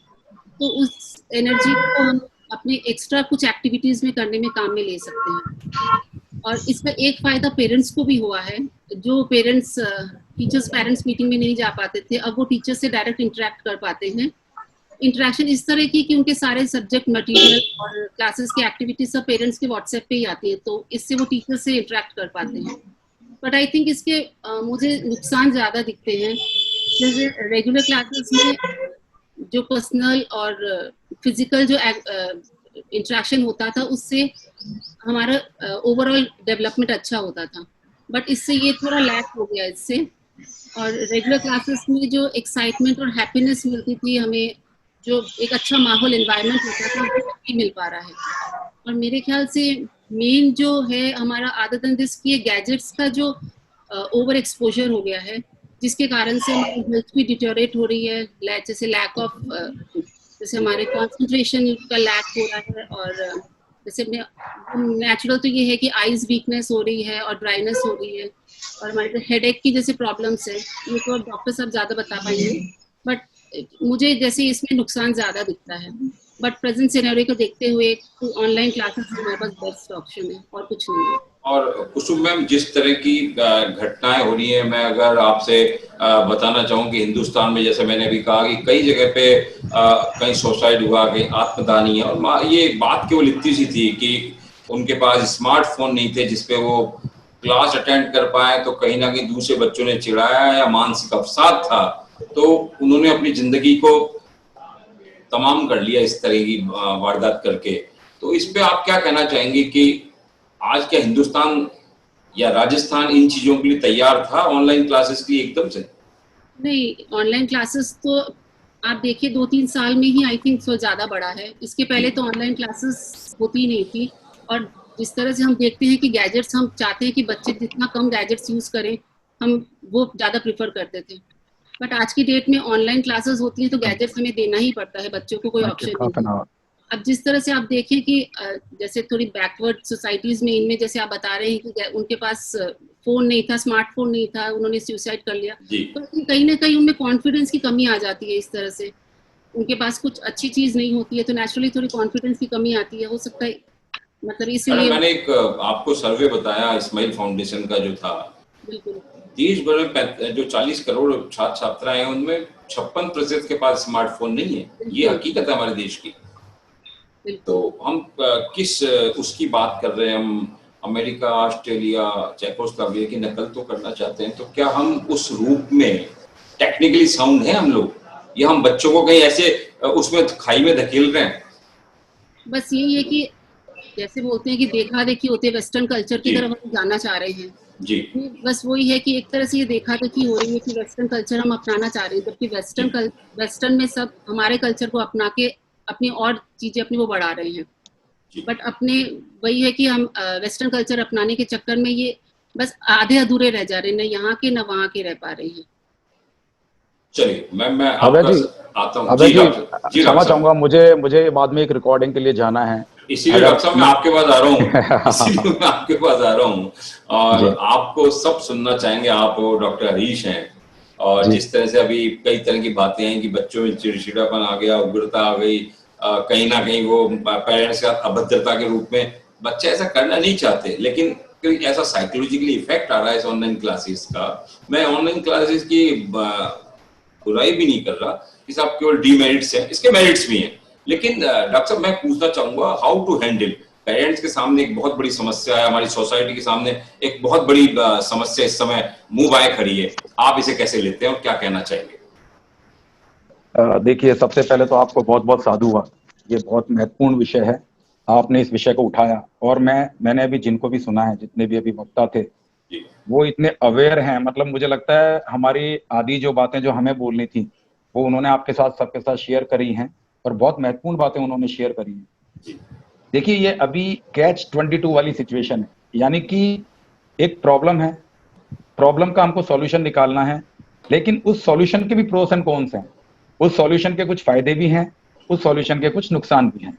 तो उस एनर्जी को हम अपने एक्स्ट्रा कुछ एक्टिविटीज में करने में काम में ले सकते हैं। और इसका एक फायदा पेरेंट्स को भी हुआ है, जो पेरेंट्स टीचर्स पेरेंट्स मीटिंग में नहीं जा पाते थे, अब वो टीचर्स से डायरेक्ट इंटरेक्ट कर पाते हैं। इंटरेक्शन इस तरह की कि उनके सारे सब्जेक्ट मटेरियल और क्लासेस की एक्टिविटीज सब पेरेंट्स के व्हाट्सएप पे ही आती है, तो इससे वो टीचर्स से इंटरेक्ट कर पाते हैं। बट आई थिंक इसके मुझे नुकसान ज़्यादा दिखते हैं। जैसे रेगुलर क्लासेस में जो पर्सनल और फिजिकल जो इंटरेक्शन होता था, उससे हमारा ओवरऑल डेवलपमेंट अच्छा होता था, बट इससे ये थोड़ा लैक हो गया इससे। और रेगुलर क्लासेस में जो एक्साइटमेंट और हैप्पीनेस मिलती थी हमें, जो एक अच्छा माहौल एनवायरनमेंट होता था, वो नहीं मिल पा रहा है। और मेरे ख्याल से मेन जो है हमारा अदर देन दिस कि गैजेट्स का जो ओवर एक्सपोजर हो गया है, जिसके कारण से हमारी हेल्थ भी डिटोरेट हो रही है, जैसे लैक ऑफ जैसे हमारे कंसंट्रेशन का लैक हो रहा है, और जैसे नेचुरल तो ये है कि आईज वीकनेस हो रही है और ड्राइनेस हो रही है, और हमारे हेडेक की जैसे प्रॉब्लम्स है, ये तो डॉक्टर साहब ज़्यादा बता पाएंगे, बट मुझे जैसे इसमें नुकसान ज़्यादा दिखता है। बट प्रेजेंट सिनेरियो को देखते हुए ऑनलाइन क्लासेस हमारे पास बेस्ट ऑप्शन है और कुछ नहीं है। और कुसुम मैम, जिस तरह की घटनाएं हो रही हैं, मैं अगर आपसे बताना चाहूँ कि हिंदुस्तान में, जैसे मैंने अभी कहा कि कई जगह पे कहीं सुसाइड हुआ, कहीं आत्मदानी, और ये बात केवल इतनी सी थी कि उनके पास स्मार्टफोन नहीं थे जिसपे वो क्लास अटेंड कर पाए, तो कहीं ना कहीं दूसरे बच्चों ने चिढ़ाया या मानसिक अवसाद था, तो उन्होंने अपनी जिंदगी को तमाम कर लिया इस तरह की वारदात करके। तो इस पे आप क्या कहना चाहेंगे कि आज क्या हिंदुस्तान या राजस्थान इन चीजों के लिए तैयार था ऑनलाइन क्लासेस की एकदम से? नहीं, ऑनलाइन क्लासेस तो आप देखिए 2-3 साल में ही आई थिंक सो ज्यादा बढ़ा है। इसके पहले तो ऑनलाइन क्लासेस होती नहीं थी, और जिस तरह से हम देखते हैं कि गैजेट्स, हम चाहते हैं कि बच्चे जितना कम गैजेट्स यूज करें, हम वो ज्यादा प्रिफर करते थे। बट आज की डेट में ऑनलाइन क्लासेस होती हैं तो गैजेट्स हमें देना ही पड़ता है, बच्चों को कोई ऑप्शन नहीं। अब जिस तरह से आप देखें कि जैसे थोड़ी बैकवर्ड सोसाइटीज में, इनमें जैसे आप बता रहे हैं कि उनके पास फोन नहीं था, स्मार्टफोन नहीं था, उन्होंने सुसाइड कर लिया, तो कहीं ना कहीं उनमें कॉन्फिडेंस की कमी आ जाती है। इस तरह से उनके पास कुछ अच्छी चीज नहीं होती है तो नेचुरली थोड़ी कॉन्फिडेंस की कमी आती है, हो सकता है, मतलब इसीलिए। मैंने एक आपको सर्वे बताया इस्माइल फाउंडेशन का जो था, बिल्कुल देश भर में जो 40 करोड़ छात्र छात्राएं हैं, उनमें 56% के पास स्मार्टफोन नहीं है। ये हकीकत है हमारे देश की। तो हम किस उसकी बात कर रहे हैं? हम अमेरिका, ऑस्ट्रेलिया, चेकोस्लोवाकिया की नकल तो करना चाहते हैं, तो क्या हम उस रूप में टेक्निकली साउंड है हम लोग, या हम बच्चों को कहीं ऐसे उसमें खाई में धकेल रहे हैं? बस यही है कि जैसे बोलते हैं कि देखा देखी होते, वेस्टर्न कल्चर की तरफ हम जाना चाह रहे हैं जी। बस वही है कि एक तरह से ये देखा देखी हो रही है कि वेस्टर्न कल्चर हम अपनाना चाह रहे हैं, जबकि वेस्टर्न में सब हमारे कल्चर को अपना के अपनी और चीजें अपनी वो बढ़ा रहे हैं। बट अपने वही है कि हम वेस्टर्न कल्चर अपनाने के चक्कर में ये बस आधे अधूरे रह जा रहे हैं, न यहाँ के न वहाँ के रह पा रहे हैं। चलिए मैं आता हूँ जी, क्षमा चाहूंगा, मुझे बाद में एक रिकॉर्डिंग के लिए जाना है, इसीलिए डॉक्टर साहब मैं आपके पास आ रहा हूँ इसीलिए मैं आपके पास आ रहा हूँ, और आपको सब सुनना चाहेंगे। आप डॉक्टर हरीश हैं, और जिस तरह से अभी कई तरह की बातें हैं कि बच्चों में चिड़चिड़ापन आ गया, उग्रता आ गई, कहीं ना कहीं वो पेरेंट्स का अभद्रता के रूप में, बच्चे ऐसा करना नहीं चाहते, लेकिन ऐसा साइकोलॉजिकली इफेक्ट आ रहा है इस ऑनलाइन क्लासेस का। मैं ऑनलाइन क्लासेस की बुराई भी नहीं कर रहा, कि सब केवल डीमेरिट्स हैं, इसके मेरिट्स भी हैं, लेकिन डॉक्टर साहब मैं पूछना चाहूंगा, हाउ टू हैंडल पेरेंट्स के सामने एक बहुत बड़ी समस्या है, हमारी सोसाइटी के सामने एक बहुत बड़ी समस्या इस समय मुंह आए खड़ी है, आप इसे कैसे लेते हैं और क्या कहना चाहेंगे? देखिए, सबसे पहले तो आपको बहुत बहुत साधुवाद, ये बहुत महत्वपूर्ण विषय है, आपने इस विषय को उठाया, और मैंने अभी जिनको भी सुना है, जितने भी अभी वक्ता थे, वो इतने अवेयर हैं, मतलब मुझे लगता है हमारी आधी जो बातें जो हमें बोलनी थी वो उन्होंने आपके साथ सबके साथ शेयर करी हैं, और बहुत महत्वपूर्ण बातें उन्होंने शेयर करी हैं। देखिए, ये अभी कैच 22 वाली सिचुएशन है, यानी कि एक प्रॉब्लम है, प्रॉब्लम का हमको सॉल्यूशन निकालना है, लेकिन उस सॉल्यूशन के भी प्रोस एंड कॉन्स हैं, उस सॉल्यूशन के कुछ फायदे भी हैं, उस सॉल्यूशन के कुछ नुकसान भी हैं।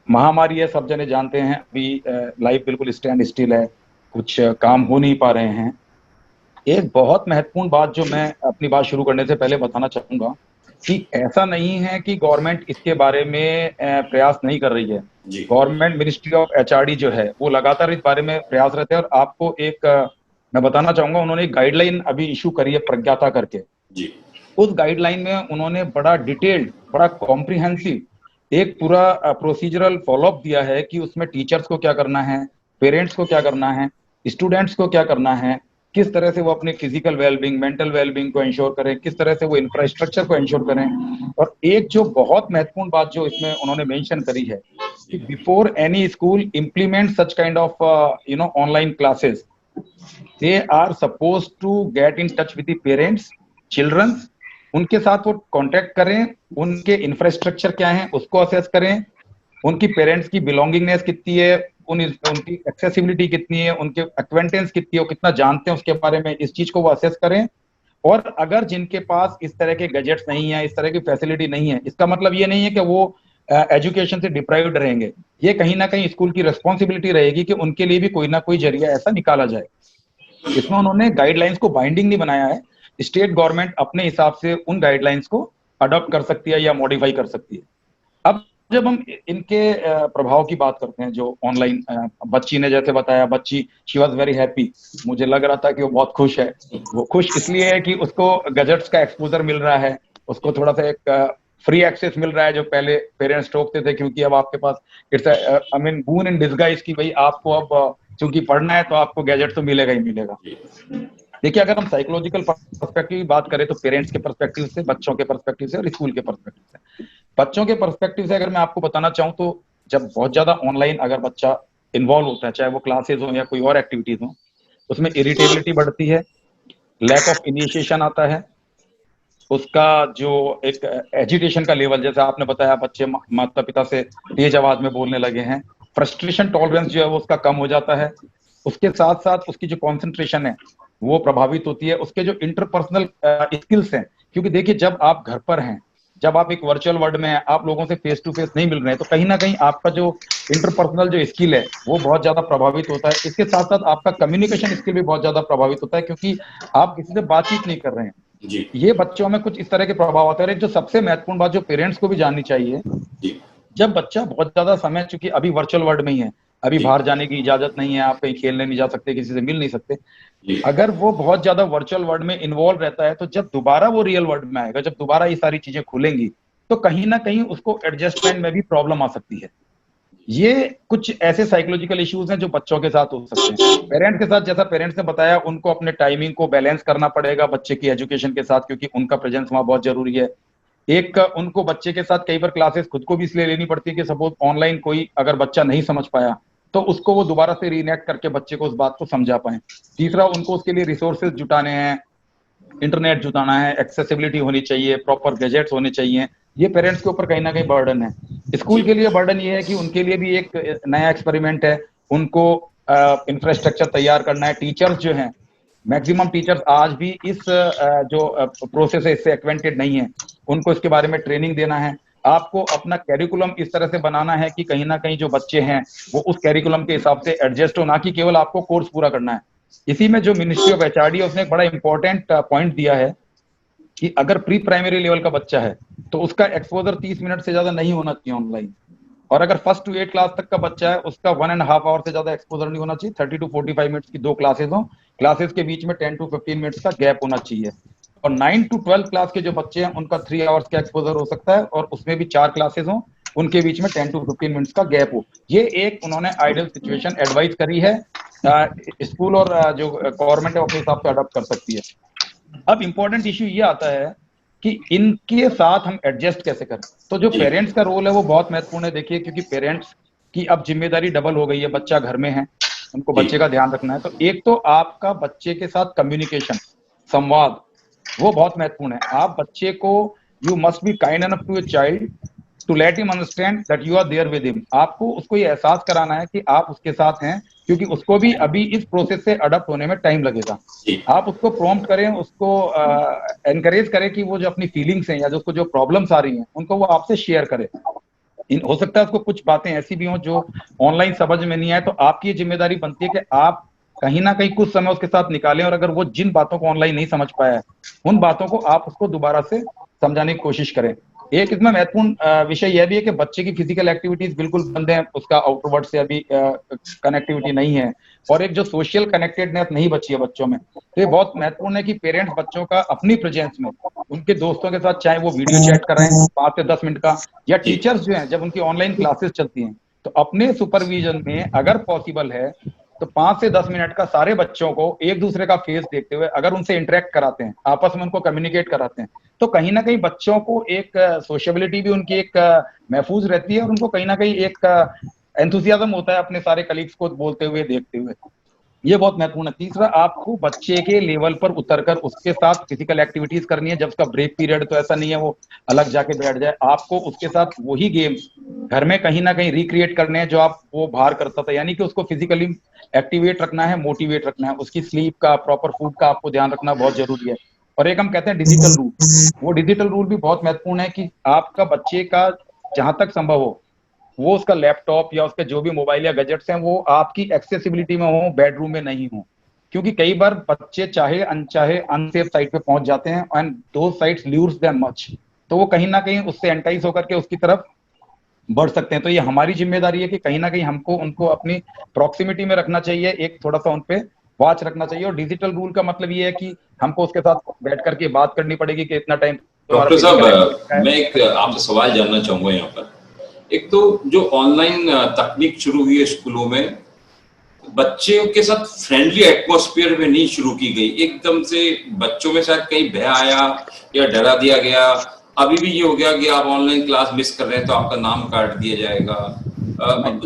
महामारी है, सब जने जानते हैं, अभी लाइफ बिल्कुल स्टैंड स्टिल है, कुछ काम हो नहीं पा रहे हैं। एक बहुत महत्वपूर्ण बात जो मैं अपनी बात शुरू करने से पहले बताना चाहूंगा कि ऐसा नहीं है कि गवर्नमेंट इसके बारे में प्रयास नहीं कर रही है। गवर्नमेंट मिनिस्ट्री ऑफ एचआरडी जो है वो लगातार इस बारे में प्रयासरत है, और आपको एक मैं बताना चाहूंगा, उन्होंने एक गाइडलाइन अभी इशू करी है प्रज्ञाता करके। उस गाइडलाइन में उन्होंने बड़ा डिटेल्ड, बड़ा कॉम्प्रिहेंसिव एक पूरा प्रोसीजरल फॉलोअप दिया है कि उसमें टीचर्स को क्या करना है, पेरेंट्स को क्या करना है, स्टूडेंट्स को क्या करना है, किस तरह से वो अपने फिजिकल वेलबींग, मेंटल वेलबींग को इंश्योर करें, किस तरह से वो इंफ्रास्ट्रक्चर को इंश्योर करें। और एक जो बहुत महत्वपूर्ण बात जो इसमें उन्होंने मेंशन करी है कि before any school implement such kind of online classes, they are suppose to get in touch with the parents, childrens, उनके साथ वो कांटेक्ट करें, उनके इंफ्रास्ट्रक्चर क्या है उसको असेस करें, उनकी पेरेंट्स की बिलोंगिंगनेस कितनी है, उनकी एक्सेसिबिलिटी कितनी है, उनके एक्वेंटेंस कितनी है, वो कितना जानते हैं उसके बारे में, इस चीज को वो असेस करें। और अगर जिनके पास इस तरह के गैजेट्स नहीं है, इस तरह की फैसिलिटी नहीं है, इसका मतलब ये नहीं है कि वो एजुकेशन से डिप्राइव्ड रहेंगे। ये कहीं ना कहीं स्कूल की रिस्पॉन्सिबिलिटी रहेगी कि उनके लिए भी कोई ना कोई जरिया ऐसा निकाला जाए। इसमें उन्होंने गाइडलाइंस को बाइंडिंग नहीं बनाया है, स्टेट गवर्नमेंट अपने हिसाब से उन गाइडलाइंस को अडॉप्ट कर सकती है या मॉडिफाई कर सकती है। अब जब हम इनके प्रभाव की बात करते हैं, जो ऑनलाइन बच्ची ने जैसे बताया, बच्ची शी वॉज वेरी हैप्पी, मुझे लग रहा था कि वो बहुत खुश है। वो खुश इसलिए है कि उसको गैजेट्स का एक्सपोजर मिल रहा है, उसको थोड़ा सा एक फ्री एक्सेस मिल रहा है, जो पहले पेरेंट्स टोकते थे, क्योंकि अब आपके पास it's I mean boon in disguise कि भाई आपको अब चूंकि पढ़ना है तो आपको गैजेट तो मिलेगा ही मिलेगा। देखिए, अगर हम साइकोलॉजिकल पर्सपेक्टिव की बात करें तो पेरेंट्स के पर्सपेक्टिव से, बच्चों के पर्सपेक्टिव से और स्कूल के पर्सपेक्टिव से, बच्चों के पर्सपेक्टिव से अगर मैं आपको बताना चाहूँ तो जब बहुत ज्यादा ऑनलाइन अगर बच्चा इन्वॉल्व होता है, चाहे वो क्लासेस हो या कोई और एक्टिविटीज हो, उसमें इरिटेबिलिटी बढ़ती है, लैक ऑफ इनिशिएशन आता है, उसका जो एक एजिटेशन का लेवल, जैसे आपने बताया बच्चे माता पिता से तेज आवाज में बोलने लगे हैं, फ्रस्ट्रेशन टॉलरेंस जो है वो उसका कम हो जाता है। उसके साथ साथ उसकी जो कॉन्सेंट्रेशन है वो प्रभावित होती है, उसके जो इंटरपर्सनल स्किल्स हैं, क्योंकि देखिए जब आप घर पर हैं, जब आप एक वर्चुअल वर्ल्ड में हैं, आप लोगों से फेस टू फेस नहीं मिल रहे हैं, तो कहीं ना कहीं आपका जो इंटरपर्सनल जो स्किल है वो बहुत ज्यादा प्रभावित होता है। इसके साथ साथ आपका कम्युनिकेशन स्किल भी बहुत ज्यादा प्रभावित होता है, क्योंकि आप किसी से बातचीत नहीं कर रहे हैं। जी। ये बच्चों में कुछ इस तरह के प्रभाव आते हैं। जो सबसे महत्वपूर्ण बात जो पेरेंट्स को भी जाननी चाहिए, जब बच्चा बहुत ज्यादा समय, चूंकि अभी वर्चुअल वर्ल्ड में ही है, अभी बाहर जाने की इजाजत नहीं है, आप कहीं खेलने नहीं जा सकते, किसी से मिल नहीं सकते, अगर वो बहुत ज्यादा वर्चुअल वर्ल्ड में इन्वॉल्व रहता है, तो जब दोबारा वो रियल वर्ल्ड में आएगा, जब दोबारा ये सारी चीजें खुलेंगी, तो कहीं ना कहीं उसको एडजस्टमेंट में भी प्रॉब्लम आ सकती है। ये कुछ ऐसे साइकोलॉजिकल इश्यूज हैं जो बच्चों के साथ हो सकते हैं। पेरेंट्स के साथ, जैसा पेरेंट्स ने बताया, उनको अपने टाइमिंग को बैलेंस करना पड़ेगा बच्चे की एजुकेशन के साथ, क्योंकि उनका प्रेजेंस वहां बहुत जरूरी है। एक उनको बच्चे के साथ कई बार क्लासेस खुद को भी इसलिए लेनी पड़ती है कि सपोज ऑनलाइन कोई अगर बच्चा नहीं समझ पाया तो उसको वो दोबारा से रीनेक्ट करके बच्चे को उस बात को समझा पाए। तीसरा, उनको उसके लिए रिसोर्सेज जुटाने हैं, इंटरनेट जुटाना है, एक्सेसिबिलिटी होनी चाहिए, प्रॉपर गैजेट्स होने चाहिए। ये पेरेंट्स के ऊपर कहीं ना कहीं बर्डन है। स्कूल के लिए बर्डन ये है कि उनके लिए भी एक नया एक्सपेरिमेंट है, उनको इंफ्रास्ट्रक्चर तैयार करना है। टीचर्स जो हैं, मैक्सिमम टीचर्स आज भी इस जो प्रोसेस है इससे एक्वेंटेड नहीं है, उनको इसके बारे में ट्रेनिंग देना है। आपको अपना कैरिकुलम इस तरह से बनाना है कि कहीं ना कहीं जो बच्चे हैं वो उस कैरिकुलम के हिसाब से एडजस्ट हो, ना कि केवल आपको कोर्स पूरा करना है। इसी में जो मिनिस्ट्री ऑफ एचआरडी है उसने एक बड़ा इंपॉर्टेंट पॉइंट दिया है कि अगर प्री प्राइमरी लेवल का बच्चा है तो उसका एक्सपोजर 30 मिनट से ज्यादा नहीं होना चाहिए ऑनलाइन, और अगर 1st to 8 क्लास तक का बच्चा है उसका 1.5 आवर से ज्यादा एक्सपोजर नहीं होना चाहिए। 30 to 45 मिनट्स की 2 क्लासेस हो, क्लासेस के बीच में 10 to 15 मिनट्स का गैप होना चाहिए। और 9 to 12 क्लास के जो बच्चे हैं उनका 3 आवर्स का एक्सपोजर हो सकता है, और उसमें भी 4 क्लासेस हो, उनके बीच में 10 to 15 मिनट्स का गैप हो। ये एक उन्होंने आइडियल सिचुएशन एडवाइस करी है, स्कूल और जो गवर्नमेंट है अपने हिसाब से अडॉप्ट कर सकती है। अब इंपॉर्टेंट इश्यू ये आता है कि इनके साथ हम एडजस्ट कैसे करें। तो जो पेरेंट्स का रोल है वो बहुत महत्वपूर्ण है। देखिए, क्योंकि पेरेंट्स की अब जिम्मेदारी डबल हो गई है, बच्चा घर में है, उनको बच्चे का ध्यान रखना है। तो एक तो आपका बच्चे के साथ कम्युनिकेशन, संवाद, वो बहुत महत्वपूर्ण है। आप बच्चे को, you must be kind enough to a child to let him understand that you are there with him. आपको उसको ये एहसास कराना है कि आप उसके साथ हैं, क्योंकि उसको भी अभी इस प्रोसेस से अडॉप्ट होने में टाइम लगेगा। आप उसको प्रॉम्प्ट करें, उसको एनकरेज करें कि वो जो अपनी फीलिंग्स हैं या जो उसको जो प्रॉब्लम्स आ रही हैं उनको वो आपसे शेयर करे। हो सकता है उसको कुछ बातें ऐसी भी हों जो ऑनलाइन समझ में नहीं आए, तो आपकी ये जिम्मेदारी बनती है कि आप कहीं ना कहीं कुछ समय उसके साथ निकालें, और अगर वो जिन बातों को ऑनलाइन नहीं समझ पाया है उन बातों को आप उसको दोबारा से समझाने की कोशिश करें। एक इसमें महत्वपूर्ण विषय यह भी है कि बच्चे की फिजिकल एक्टिविटीज बिल्कुल बंद है, उसका आउटवर्ड से अभी कनेक्टिविटी नहीं है, और एक जो सोशल कनेक्टेडनेस नहीं बची है बच्चों में। तो ये बहुत महत्वपूर्ण है कि पेरेंट्स बच्चों का अपनी प्रेजेंस में उनके दोस्तों के साथ, चाहे वो वीडियो चैट कराएं 5 से 10 मिनट का, या टीचर्स जो हैं जब उनकी ऑनलाइन क्लासेस चलती हैं तो अपने सुपरविजन में अगर पॉसिबल है तो 5 से 10 मिनट का सारे बच्चों को एक दूसरे का फेस देखते हुए अगर उनसे इंटरेक्ट कराते हैं, आपस में उनको कम्युनिकेट कराते हैं, तो कहीं ना कहीं बच्चों को एक सोशबिलिटी भी उनकी एक महफूज रहती है, और उनको कहीं ना कहीं एक एंथुसियाज्म होता है अपने सारे कलीग्स को बोलते हुए, देखते हुए। ये बहुत महत्वपूर्ण है। तीसरा, आपको बच्चे के लेवल पर उतरकर उसके साथ फिजिकल एक्टिविटीज करनी है। जब उसका ब्रेक पीरियड, तो ऐसा नहीं है वो अलग जाके बैठ जाए, आपको उसके साथ वही गेम्स घर में कहीं ना कहीं रिक्रिएट करने हैं जो आप वो बाहर करता था। यानी कि उसको फिजिकली एक्टिवेट रखना है, मोटिवेट रखना है। उसकी स्लीप का, प्रॉपर फूड का आपको ध्यान रखना बहुत जरूरी है। और एक हम कहते हैं डिजिटल रूल, वो डिजिटल रूल भी बहुत महत्वपूर्ण है कि आपका बच्चे का जहां तक संभव हो वो उसका लैपटॉप या उसके जो भी मोबाइल या गैजेट्स हैं वो आपकी एक्सेसिबिलिटी में हो, बेडरूम में नहीं हो। क्योंकि कई बार बच्चे चाहे अनचाहे अनसेफ साइट पे पहुंच जाते हैं एंड दो साइट्स ल्यूर्स देम मच, तो वो कहीं ना कहीं उससे एंटाइज होकर के उसकी तरफ बढ़ सकते हैं। तो ये हमारी जिम्मेदारी है कि कहीं ना कहीं हमको उनको अपनी प्रॉक्सिमिटी में रखना चाहिए, एक थोड़ा सा उनपे वॉच रखना चाहिए। और डिजिटल रूल का मतलब ये है कि हमको उसके साथ बैठ करके बात करनी पड़ेगी कि इतना टाइम। डॉक्टर साहब, मैं एक आपसे सवाल जानना चाहूंगा यहाँ पर। एक तो जो ऑनलाइन तकनीक शुरू हुई है स्कूलों में, बच्चों के साथ फ्रेंडली एटमॉस्फेयर में नहीं शुरू की गई, एकदम से बच्चों में शायद कहीं भय आया या डरा दिया गया। अभी भी ये हो गया कि आप ऑनलाइन क्लास मिस कर रहे हैं तो आपका नाम काट दिया जाएगा।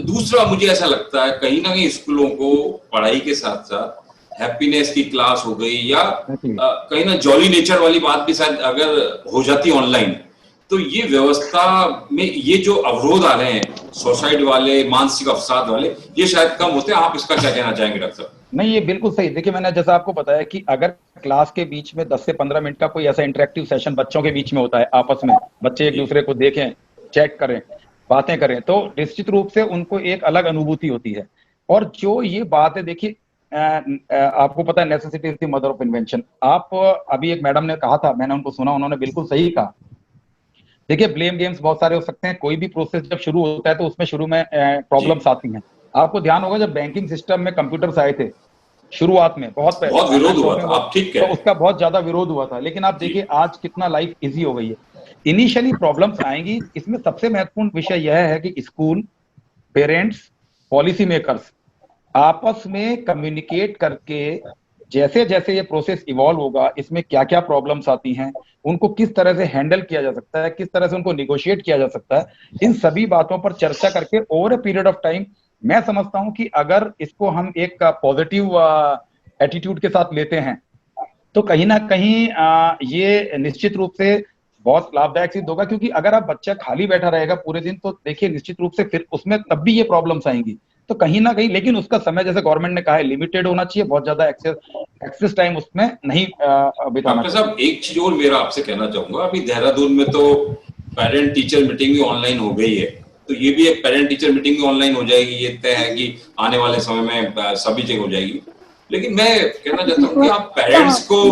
दूसरा, मुझे ऐसा लगता है कहीं ना कहीं स्कूलों को पढ़ाई के साथ साथ हैप्पीनेस की क्लास हो गई या कहीं ना जॉली नेचर वाली बात भी शायद अगर हो जाती ऑनलाइन, तो ये व्यवस्था में ये जो अवरोध आ रहे हैं, सुसाइड वाले, मानसिक अवसाद वाले, ये शायद कम होते हैं। आप इसका क्या कहना चाहेंगे डॉक्टर साहब? नहीं, ये बिल्कुल सही। देखिए, मैंने जैसा आपको बताया कि अगर क्लास के बीच में 10 से 15 मिनट का कोई ऐसा इंटरेक्टिव सेशन बच्चों के बीच में होता है, आपस में बच्चे एक दूसरे को देखें, चैट करें, बातें करें, तो निश्चित रूप से उनको एक अलग अनुभूति होती है। और जो ये बात है, देखिए आपको पता है necessity is the mother of invention. आप अभी एक मैडम ने कहा था, मैंने उनको सुना, उन्होंने बिल्कुल सही कहा। देखिए, ब्लेम गेम्स बहुत सारे हो सकते हैं। कोई भी प्रोसेस जब शुरू होता है तो उसमें शुरू में प्रॉब्लम्स आती हैं। आपको ध्यान होगा जब बैंकिंग सिस्टम में कंप्यूटर्स आए थे शुरुआत में, बहुत विरोध हुआ था, आप ठीक कह रहे हैं। तो उसका बहुत ज्यादा विरोध हुआ था, लेकिन आप देखिए आज कितना लाइफ इजी हो गई है। इनिशियली प्रॉब्लम्स आएंगी। इसमें सबसे महत्वपूर्ण विषय यह है कि स्कूल, पेरेंट्स, पॉलिसी मेकर्स आपस में कम्युनिकेट करके जैसे जैसे ये प्रोसेस इवॉल्व होगा, इसमें क्या क्या प्रॉब्लम्स आती हैं, उनको किस तरह से हैंडल किया जा सकता है, किस तरह से उनको निगोशिएट किया जा सकता है, इन सभी बातों पर चर्चा करके over a period of time, मैं समझता हूं कि अगर इसको हम एक पॉजिटिव एटीट्यूड के साथ लेते हैं तो कहीं ना कहीं ये निश्चित रूप से बहुत लाभदायक सिद्ध होगा। क्योंकि अगर आप बच्चा खाली बैठा रहेगा पूरे दिन, तो देखिए निश्चित रूप से फिर उसमें तब भी ये प्रॉब्लम्स आएंगी। तो कहीं ना कहीं, लेकिन उसका समय जैसे गवर्नमेंट ने कहा है लिमिटेड होना चाहिए, बहुत ज्यादा एक्सेस टाइम उसमें नहीं बिताना चाहिए। साहब, एक चीज और मेरा आपसे कहना चाहूंगा, अभी देहरादून में तो पेरेंट टीचर मीटिंग भी ऑनलाइन हो गई है, तो ये भी एक पेरेंट टीचर मीटिंग भी ऑनलाइन हो जाएगी। ये तय है कि आने वाले समय में सभी जगह हो जाएगी। लेकिन मैं कहना चाहता हूँ कि आप पेरेंट्स को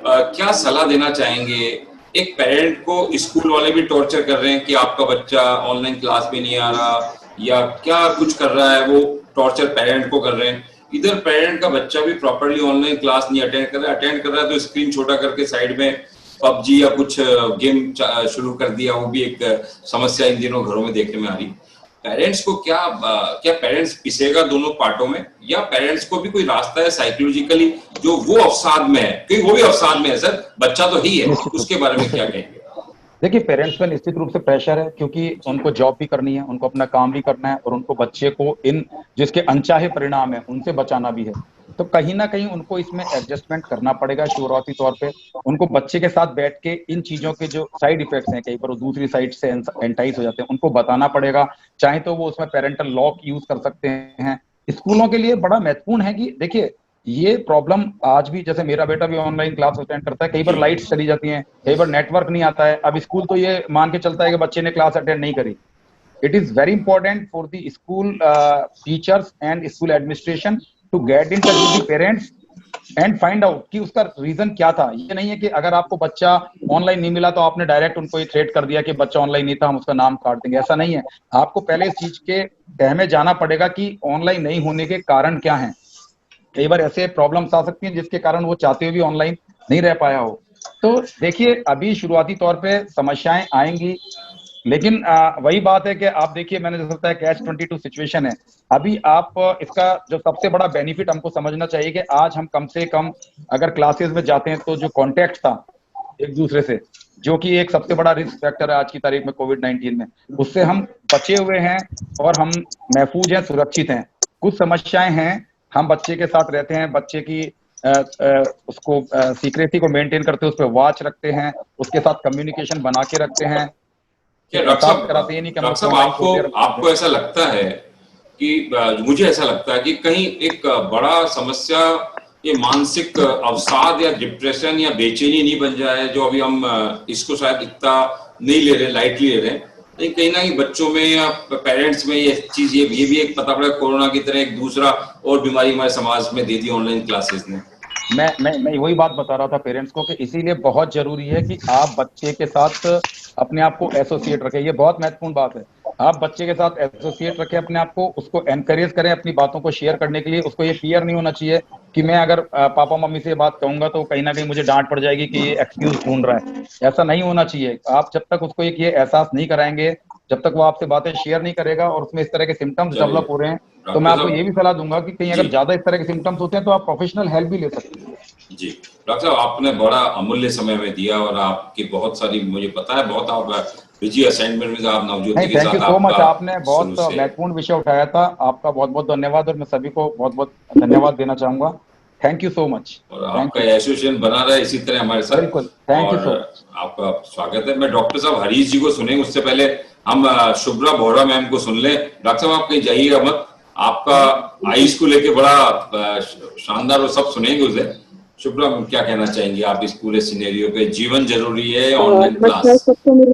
क्या सलाह देना चाहेंगे? एक पेरेंट को स्कूल वाले भी टॉर्चर कर रहे हैं कि आपका बच्चा ऑनलाइन क्लास में नहीं आ रहा या क्या कुछ कर रहा है, वो टॉर्चर पेरेंट को कर रहे हैं। इधर पेरेंट का बच्चा भी प्रॉपर्ली ऑनलाइन क्लास नहीं अटेंड कर रहा है तो स्क्रीन छोटा करके साइड में पबजी या कुछ गेम शुरू कर दिया। वो भी एक समस्या इन दिनों घरों में देखने में आ रही। पेरेंट्स को क्या पेरेंट्स पिसेगा दोनों पार्टों में, या पेरेंट्स को भी कोई रास्ता है साइकोलॉजिकली जो वो अवसाद में है? क्योंकि वो भी अवसाद में है सर, बच्चा तो ही है, उसके बारे में क्या कहेंगे? देखिए, पेरेंट्स पे निश्चित रूप से प्रेशर है, क्योंकि उनको जॉब भी करनी है, उनको अपना काम भी करना है, और उनको बच्चे को इन जिसके अनचाहे परिणाम है उनसे बचाना भी है। तो कहीं ना कहीं उनको इसमें एडजस्टमेंट करना पड़ेगा शुरुआती तौर पे। उनको बच्चे के साथ बैठ के इन चीजों के जो साइड इफेक्ट्स हैं, कई बार वो दूसरी साइड से एंटाइज हो जाते हैं, उनको बताना पड़ेगा। चाहे तो वो उसमें पेरेंटल लॉक यूज कर सकते हैं। स्कूलों के लिए बड़ा महत्वपूर्ण है कि देखिए, ये प्रॉब्लम आज भी, जैसे मेरा बेटा भी ऑनलाइन क्लास अटेंड करता है, कई बार लाइट्स चली जाती हैं, कई बार नेटवर्क नहीं आता है। अब स्कूल तो ये मान के चलता है कि बच्चे ने क्लास अटेंड नहीं करी। It is very important for the school teachers and school administration to get in touch with the parents and find out कि उसका रीजन क्या था। ये नहीं है कि अगर आपको बच्चा ऑनलाइन नहीं मिला तो आपने डायरेक्ट उनको ये थ्रेट कर दिया कि बच्चा ऑनलाइन नहीं था, हम उसका नाम काट देंगे। ऐसा नहीं है। आपको पहले इस चीज के तह में जाना पड़ेगा कि ऑनलाइन नहीं होने के कारण क्या हैं। कई बार ऐसे प्रॉब्लम्स आ सकती हैं जिसके कारण वो चाहते हुए भी ऑनलाइन नहीं रह पाया हो। तो देखिए, अभी शुरुआती तौर पे समस्याएं आएंगी, लेकिन वही बात है कि आप देखिए, मैंने जैसा बताया कैच 22 सिचुएशन है। अभी आप इसका जो सबसे बड़ा बेनिफिट हमको समझना चाहिए कि आज हम कम से कम अगर क्लासेस में जाते हैं तो जो कॉन्टेक्ट था एक दूसरे से, जो कि एक सबसे बड़ा रिस्क फैक्टर है आज की तारीख में कोविड-19 में, उससे हम बचे हुए हैं और हम महफूज हैं, सुरक्षित हैं। कुछ समस्याएं हैं, हम बच्चे के साथ रहते हैं, बच्चे की उसको सीक्रेसी को मेंटेन करते हैं, उस पर वॉच रखते हैं, उसके साथ कम्युनिकेशन बना के रखते हैं। क्या डॉक्टर साहब आपको ऐसा लगता है कि मुझे ऐसा लगता है कि कहीं एक बड़ा समस्या ये मानसिक अवसाद या डिप्रेशन या बेचैनी नहीं बन जाए, जो अभी हम इसको शायद इतना नहीं ले रहे, लाइटली ले रहे हैं, लेकिन कहीं ना कहीं बच्चों में या पेरेंट्स में ये चीज ये भी एक पता पड़ा कोरोना की तरह एक दूसरा और बीमारी हमारे समाज में दे दी ऑनलाइन क्लासेस ने। मैं वही बात बता रहा था पेरेंट्स को कि इसीलिए बहुत जरूरी है कि आप बच्चे के साथ अपने आप को एसोसिएट रखें। ये बहुत महत्वपूर्ण बात है, आप बच्चे के साथ एसोसिएट रखें अपने आप को, उसको एनकरेज करें अपनी बातों को शेयर करने के लिए। उसको ये फियर नहीं होना चाहिए कि मैं अगर पापा मम्मी से बात कहूंगा तो कहीं ना कहीं मुझे डांट पड़ जाएगी कि ये एक्सक्यूज ढूंढ रहा है। ऐसा नहीं होना चाहिए। आप जब तक उसको एक ये एहसास नहीं कराएंगे, जब तक वो आपसे बातें शेयर नहीं करेगा और उसमें इस तरह के सिम्टम्स डेवलप हो रहे हैं, तो मैं आपको ये भी सलाह दूंगा कि कहीं अगर ज्यादा इस तरह के सिम्टम्स होते हैं तो आप प्रोफेशनल हेल्प भी ले सकते हैं। जी डॉक्टर साहब, आपने बड़ा अमूल्य समय में दिया और आपकी बहुत सारी, मुझे पता है बहुत आप बिजी असाइनमेंट में आप नवज्योति के साथ। थैंक यू सो मच, आपने बहुत महत्वपूर्ण विषय उठाया था। आपका बहुत बहुत धन्यवाद और मैं सभी को बहुत बहुत धन्यवाद देना चाहूंगा। Thank you so much. और आपका एसोसिएशन बना रहा है इसी तरह हमारे साथ। बिल्कुल, थैंक यू सो मच। आपका स्वागत है। मैं डॉक्टर साहब हरीश जी को सुनेंगे, उससे पहले हम शुभ्रा बोहरा मैम को सुन लें। डॉक्टर साहब आप कहीं जाइएगा मत, आपका आईज को लेके बड़ा शानदार और सब सुनेंगे उसे। शुभ्रा क्या कहना चाहेंगे आप इस पूरे सिनेरियो पे? जीवन जरूरी है ऑनलाइन क्लास? सबको मेरी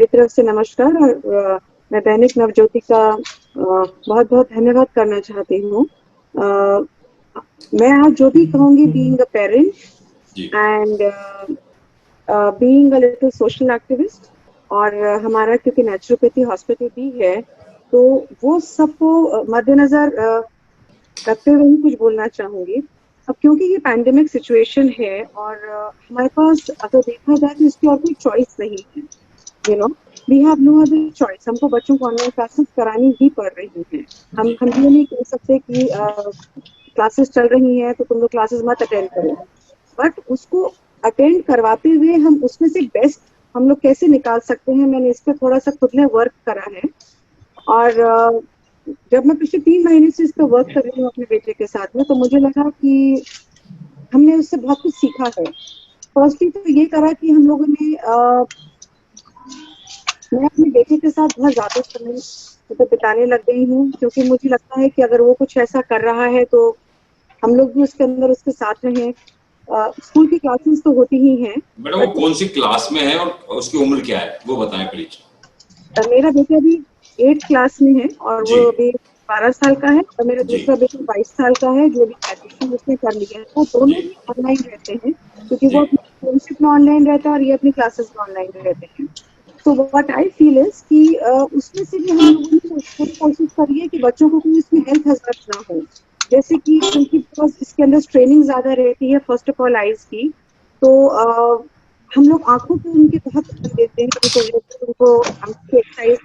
तरफ से नमस्कार। और मैं दैनिक नवज्योति का बहुत बहुत धन्यवाद करना चाहती हूँ। मैं आज जो भी कहूँगी, being a parent and being a little social activist, और हमारा क्योंकि नेचुरोपैथी हॉस्पिटल भी है, तो वो सबको मद्देनजर रखते हुए ही कुछ बोलना चाहूंगी। अब क्योंकि ये पैंडेमिक सिचुएशन है और हमारे पास अगर देखा जाए तो इसकी और कोई चॉइस नहीं है। You know, we have no other choice. हमको बच्चों को ऑनलाइन क्लासेस करानी ही पड़ रही हैं। हम ये नहीं कह सकते कि क्लासेस चल रही हैं तो तुम लोग क्लासेस मत अटेंड करो, बट उसको अटेंड करवाते हुए हम उसमें से बेस्ट हम लोग कैसे निकाल सकते हैं, मैंने इस पर थोड़ा सा खुद ने वर्क करा है। और जब मैं पिछले 3 महीने से इस पर वर्क कर रही हूँ अपने बेटे के साथ में, तो मुझे लगा कि हमने उससे बहुत कुछ सीखा है। फर्स्टली तो ये करा कि हम लोगों ने मैं अपने बेटे के साथ बहुत ज्यादा समय तो बिताने लग गई हूँ, क्योंकि मुझे लगता है कि अगर वो कुछ ऐसा कर रहा है तो हम लोग भी उसके अंदर उसके साथ रहें। स्कूल की क्लासेस तो होती ही हैं। मैडम वो कौन सी क्लास में है और उसकी उम्र क्या है वो बताएं प्लीज। मेरा बेटा अभी 8th क्लास में है और वो अभी 12 साल का है, और मेरा दूसरा बेटा 22 साल का है जो भी ग्रेजुएशन उसने कर लिया है। वो दोनों ही ऑनलाइन रहते हैं, क्योंकि वो अपनी फ्रेंडशिप में ऑनलाइन रहता है और ये अपनी क्लासेस में ऑनलाइन रहते हैं। तो व्हाट आई फील इज कि उसमें से भी हम लोगों ने कोशिश करी है कि बच्चों को कोई इसमें हेल्थ हजरत ना हो। जैसे कि क्योंकि इसके अंदर ट्रेनिंग ज्यादा रहती है फर्स्ट ऑफ ऑल आइज की, तो हम लोग आंखों पे उनके बहुत ध्यान देते हैं। उनको एक्सरसाइज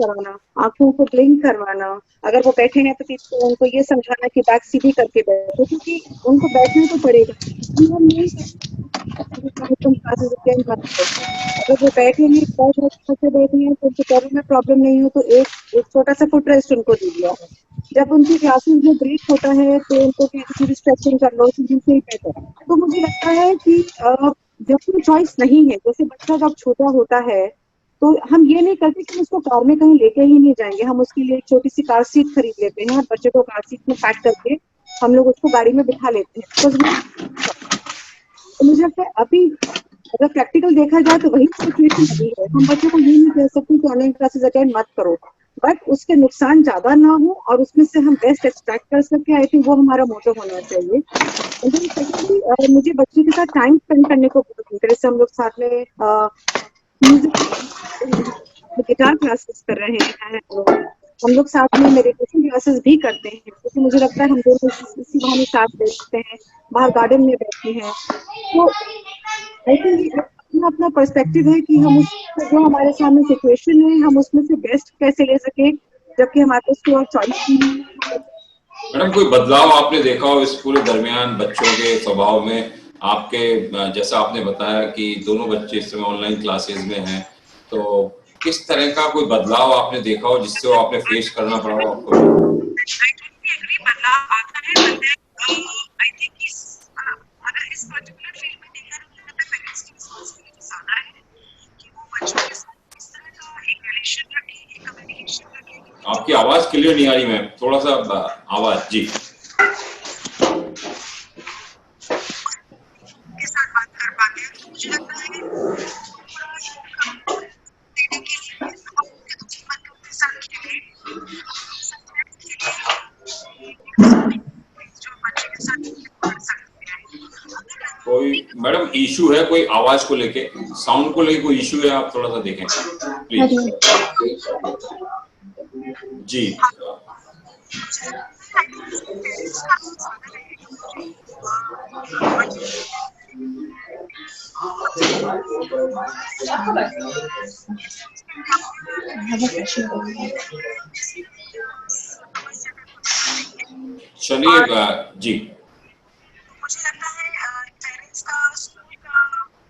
कराना, आंखों को ब्लिंक करवाना, अगर वो बैठे हैं तो उनको ये समझाना कि बैक सीधी करके बैठो, क्योंकि उनको बैठना तो पड़ेगा। अगर वो बैठे हैं तो उनके पैरों में प्रॉब्लम नहीं हो तो एक छोटा सा फुट रेस्ट उनको दे दिया। जब उनकी क्लासेस में ब्रेक होता है तो उनको किसी भी स्ट्रेचिंग कर लो, से बेहतर। तो मुझे लगता है कि जब कोई चॉइस नहीं है, जैसे बच्चा जब छोटा होता है तो हम ये नहीं करते कि उसको कार में कहीं लेके ही नहीं जाएंगे, हम उसके लिए एक छोटी सी कार सीट खरीद लेते हैं और बच्चे को कार सीट में पैक करके हम लोग उसको गाड़ी में बिठा लेते हैं। तो मुझे लगता है अभी अगर प्रैक्टिकल देखा जाए तो वही सिचुएशन अभी है। हम बच्चों को ये नहीं कह सकते कि ऑनलाइन क्लासेस अटेंड मत करो, बट उसके नुकसान ज्यादा ना हो और उसमें से हम बेस्ट एक्सट्रैक्ट कर सके। आई थिंक वो हमारा मोटो होना चाहिए। मुझे बच्चे के साथ टाइम स्पेंड करने को बहुत इंटरेस्ट है। हम लोग साथ में गिटार क्लासेस कर रहे हैं, हम लोग साथ में मेडिटेशन क्लासेस भी करते हैं, क्योंकि मुझे लगता है हम दोनों इसी बहाने साथ बैठते हैं, बाहर गार्डन में बैठते हैं। तो आई थिंक अपना अपना पर्सपेक्टिव है कि हम उस जो हमारे सामने सिचुएशन है हम उसमें से बेस्ट कैसे ले सके, जबकि हमारे पास कोई और चॉइस नहीं है। मैडम कोई बदलाव आपने देखा हो इस पूरे दरमियान बच्चों के स्वभाव में? आपके जैसा आपने बताया कि दोनों बच्चे इस समय ऑनलाइन क्लासेस में हैं, तो किस तरह का कोई बदलाव आपने देखा हो जिससे वो आपने फेस करना पड़ा हो आपको? बदलाव आता है, आई थिंक अगर इस पर्टिकुलर फील्ड में देखा जाए तो पेरेंट्स की रिस्पांसिबिलिटी ज्यादा है कि वो बच्चों के साथ इस तरह का एक रिलेशन रखें, एक कम्युनिकेशन रखें। आपकी आवाज क्लियर नहीं आ रही मैम, थोड़ा सा आवाज जी के साथ बात कर पाते हैं। तो मुझे लगता है देने के लिए हम उनके जीवन के उनके साथ खेलें, जो बच्चे के साथ कर सकते हैं। कोई मैडम इशू है कोई आवाज को लेके, साउंड को लेके कोई इशू है, आप थोड़ा सा देखें प्लीज जी। चलिए जी। मुझे लगता है पेरेंट्स का, स्कूल का,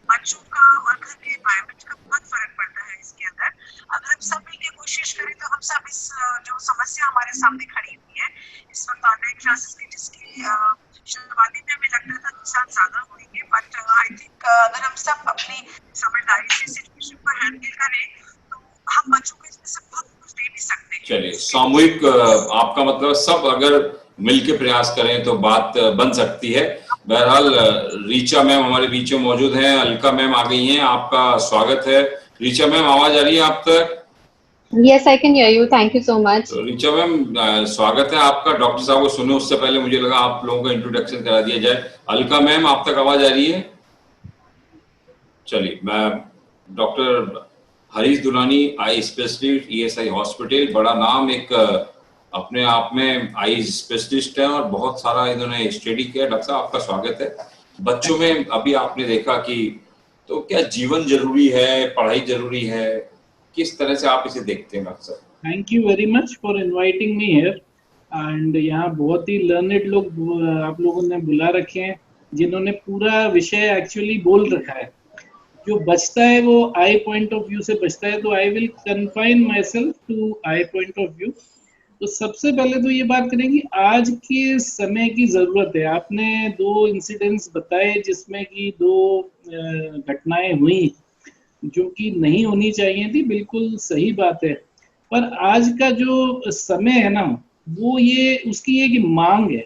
बच्चों का और घर के एनवायरनमेंट का बहुत फर्क पड़ता है इसके अंदर। अगर हम सब मिलकर कोशिश करें तो हम सब इस जो समस्या हमारे सामने खड़ी हुई है इस वक्त ऑनलाइन क्लासेस की, जिसकी शुरुआती में हमें लगता था नुकसान ज्यादा होंगे, बट आई थिंक अगर हम सब अपनी समझदारी से सिचुएशन को हैंडल करें तो हम बच्चों को इसमें से बहुत कुछ दे भी सकते हैं। चलिए सामूहिक, आपका मतलब सब अगर मिलके प्रयास करें तो बात बन सकती है। बहरहाल रीचा मैम हमारे बीच में मौजूद हैं, अलका मैम आ गई हैं, आपका स्वागत है। रीचा मैम आवाज आ रही है आप तक? Yes, I can hear you. Thank you so much. तो रीचा मैम स्वागत है आपका। डॉक्टर साहब को सुने उससे पहले मुझे लगा आप लोगों का इंट्रोडक्शन करा दिया जाए। अलका मैम आप तक आवाज आ रही है? चलिए, मैं doctor Harish Dulani, eye specialist, ESI hospital, बड़ा नाम, एक अपने आप में आई स्पेशलिस्ट है और बहुत सारा इन्होंने स्टडी किया। डॉक्टर साहब आपका स्वागत है। बच्चों में अभी आपने देखा कि तो क्या जीवन जरूरी है, पढ़ाई जरूरी है, किस तरह से आप इसे देखते हैं डॉक्टर साहब? Thank you very much for inviting me here. And यहाँ बहुत ही लर्नेड लोग आप लोगों ने बुला रखे हैं जिन्होंने पूरा विषय एक्चुअली बोल रखा है। जो बचता है वो आई पॉइंट ऑफ व्यू से बचता है, तो I will confine myself to I point of view. तो सबसे पहले तो ये बात करें कि आज के समय की जरूरत है। आपने 2 इंसिडेंट्स बताए जिसमें कि 2 घटनाएं हुई जो कि नहीं होनी चाहिए थी, बिल्कुल सही बात है। पर आज का जो समय है ना, वो ये उसकी एक मांग है।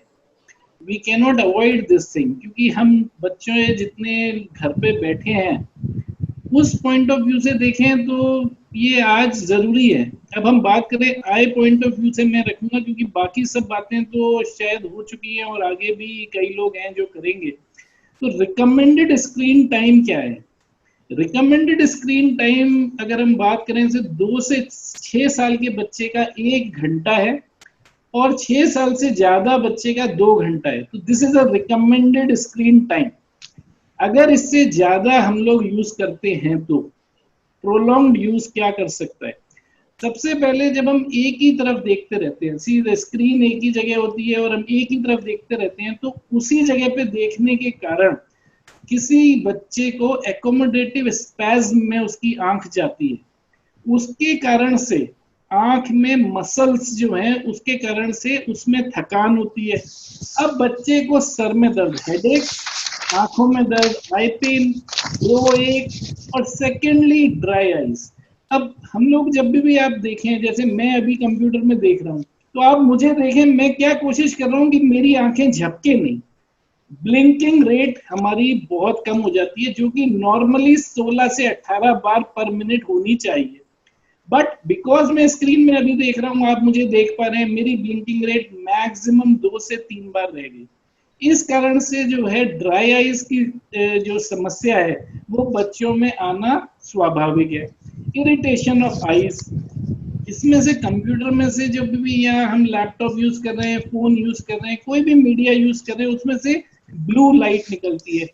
We can not avoid this thing, क्योंकि हम बच्चे जितने घर पे बैठे हैं उस पॉइंट ऑफ व्यू से देखें तो ये आज जरूरी है। अब हम बात करें आई पॉइंट ऑफ व्यू से, मैं रखूंगा क्योंकि बाकी सब बातें तो शायद हो चुकी हैं और आगे भी कई लोग हैं जो करेंगे। तो रिकमेंडेड स्क्रीन टाइम क्या है? रिकमेंडेड स्क्रीन टाइम अगर हम बात करें से 2 से 6 साल के बच्चे का 1 घंटा है और 6 साल से ज्यादा बच्चे का 2 घंटा है। तो this is a recommended screen time. अगर इससे ज्यादा हम लोग यूज करते हैं तो प्रोलॉन्ग्ड यूज क्या कर सकता है? सबसे पहले जब हम एक ही तरफ देखते रहते हैं, सीधे स्क्रीन एक ही जगह होती है और हम एक ही तरफ देखते रहते हैं, तो उसी जगह पे देखने के कारण किसी बच्चे को एकोमोडेटिव स्पैज्म में उसकी आंख जाती है। उसके कारण से आंख में मसल्स जो हैं उसके कारण से उसमें थकान होती है। अब बच्चे को सर में दर्द, हेडेक, आंखों में दर्द, आई पेन, लो एक, और सेकेंडली ड्राई आईज। अब हम लोग जब भी आप देखें, जैसे मैं अभी कंप्यूटर में देख रहा हूँ, तो आप मुझे देखें, मैं क्या कोशिश कर रहा हूँ कि मेरी आंखें झपके नहीं। ब्लिंकिंग रेट हमारी बहुत कम हो जाती है, जो कि नॉर्मली 16 से 18 बार पर मिनट होनी चाहिए। बट बिकॉज मैं स्क्रीन में अभी देख रहा हूँ, आप मुझे देख पा रहे हैं, मेरी ब्लिंकिंग रेट मैक्सिमम 2 से 3 बार रह गई। इस कारण से जो है ड्राई आईज की जो समस्या है वो बच्चों में आना स्वाभाविक है। इरिटेशन ऑफ आईज, इसमें से कंप्यूटर में से जब भी यहाँ हम लैपटॉप यूज कर रहे हैं, फोन यूज कर रहे हैं, कोई भी मीडिया यूज कर रहे हैं, उसमें से ब्लू लाइट निकलती है,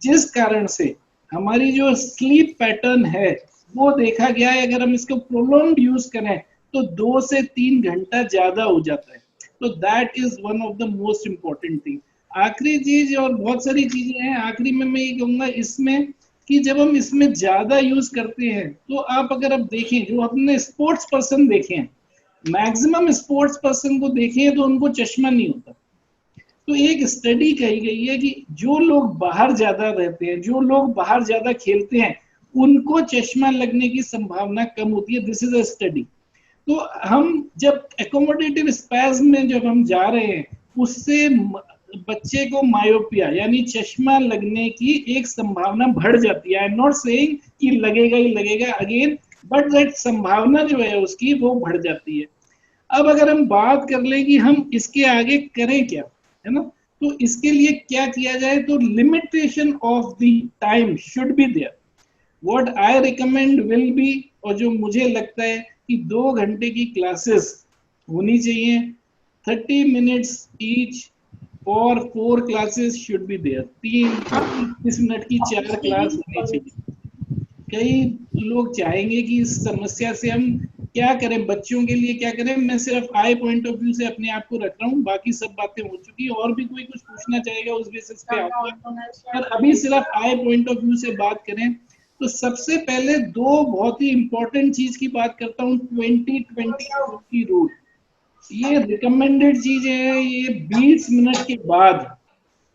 जिस कारण से हमारी जो स्लीप पैटर्न है वो देखा गया है, अगर हम इसको प्रोलॉन्ग्ड यूज करें तो 2 से 3 घंटा ज्यादा हो जाता है। तो that is one of the most important thing. आखिरी चीज, और बहुत सारी चीजें हैं, आखिरी में मैं ये कहूंगा इसमें कि जब हम इसमें ज्यादा यूज करते हैं तो आप अगर आप देखें, जो अपने स्पोर्ट्स पर्सन देखें, मैक्सिमम स्पोर्ट्स पर्सन को देखें तो उनको चश्मा नहीं होता। तो एक स्टडी कही गई है कि जो लोग बाहर ज्यादा रहते हैं, जो लोग बाहर ज्यादा खेलते हैं, उनको चश्मा लगने की संभावना कम होती है। This is a study. तो हम जब एकोमोडेटिव स्पैज्म में जब हम जा रहे हैं, उससे बच्चे को मायोपिया यानी चश्मा लगने की एक संभावना बढ़ जाती है। आई एम नॉट सेइंग कि लगेगा ही लगेगा अगेन, बट दैट संभावना जो है उसकी वो बढ़ जाती है। अब अगर हम बात कर लें कि हम इसके आगे करें क्या, है ना, तो इसके लिए क्या किया जाए, तो limitation of the time should be there. What I recommend will be, और जो मुझे लगता है कि 2 घंटे की क्लासेस होनी चाहिए, 30 मिनट्स ईच और 4 classes should be there. 30 minute की 4 क्लास होनी चाहिए। कई लोग चाहेंगे कि इस समस्या से हम क्या करें, बच्चों के लिए क्या करें। मैं सिर्फ आई पॉइंट ऑफ व्यू से अपने आप को रख रहा हूँ, बाकी सब बातें हो चुकी है। और भी कोई कुछ पूछना चाहेगा उस बेसिस पे आऊंगा, पर अभी सिर्फ आई पॉइंट ऑफ व्यू से बात करें तो सबसे पहले 2 बहुत ही इंपॉर्टेंट चीज की बात करता हूँ। 20-20 की रूल, ये रिकमेंडेड चीज है। ये 20 मिनट के बाद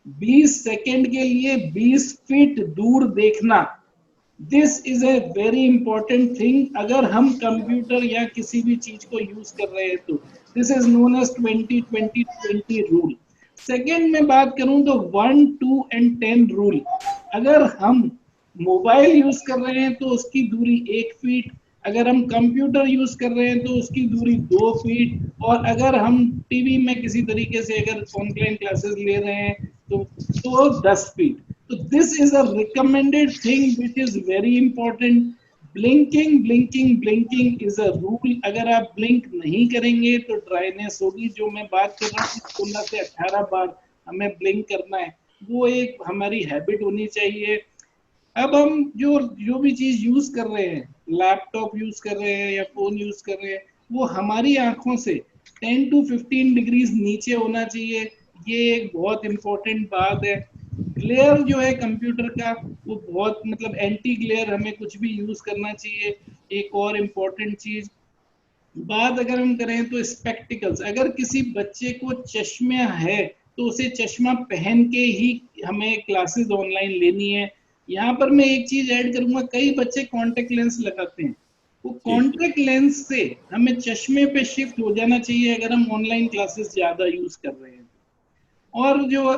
20 सेकेंड के लिए 20 फीट दूर देखना, this is a very important thing. अगर हम कंप्यूटर या किसी भी चीज को यूज कर रहे हैं तो this is known as 20-20-20 rule. Second में बात करूं तो 1, 2 and 10 रूल। अगर हम मोबाइल यूज कर रहे हैं तो उसकी दूरी 1 फीट, अगर हम कंप्यूटर यूज कर रहे हैं तो उसकी दूरी 2 फीट, और अगर हम टीवी में किसी तरीके से अगर ऑनलाइन क्लासेस ले रहे हैं तो 10 फीट। तो this is a recommended thing which is very important. Blinking is a rule. अगर आप ब्लिंक नहीं करेंगे तो ड्राइनेस होगी। जो मैं बात कर रहा हूँ 16 से 18 बार हमें ब्लिंक करना है, वो एक हमारी हैबिट होनी चाहिए। अब हम जो भी चीज यूज कर रहे हैं, लैपटॉप यूज कर रहे हैं या फोन यूज कर रहे हैं, वो हमारी आंखों से 10 to 15 डिग्रीज नीचे होना चाहिए। ये एक बहुत इंपॉर्टेंट बात है। ग्लेयर जो है कंप्यूटर का, वो बहुत मतलब एंटी ग्लेयर हमें कुछ भी यूज करना चाहिए। एक और इम्पोर्टेंट चीज बात अगर हम करें तो स्पेक्टिकल्स। अगर किसी बच्चे को चश्मा है तो उसे चश्मा पहन के ही हमें क्लासेस ऑनलाइन लेनी है। यहाँ पर मैं एक चीज ऐड करूंगा, कई बच्चे कॉन्टेक्ट लेंस लगाते हैं, वो कॉन्टेक्ट लेंस से हमें चश्मे पे शिफ्ट हो जाना चाहिए अगर हम ऑनलाइन क्लासेस ज्यादा यूज कर रहे हैं। और जो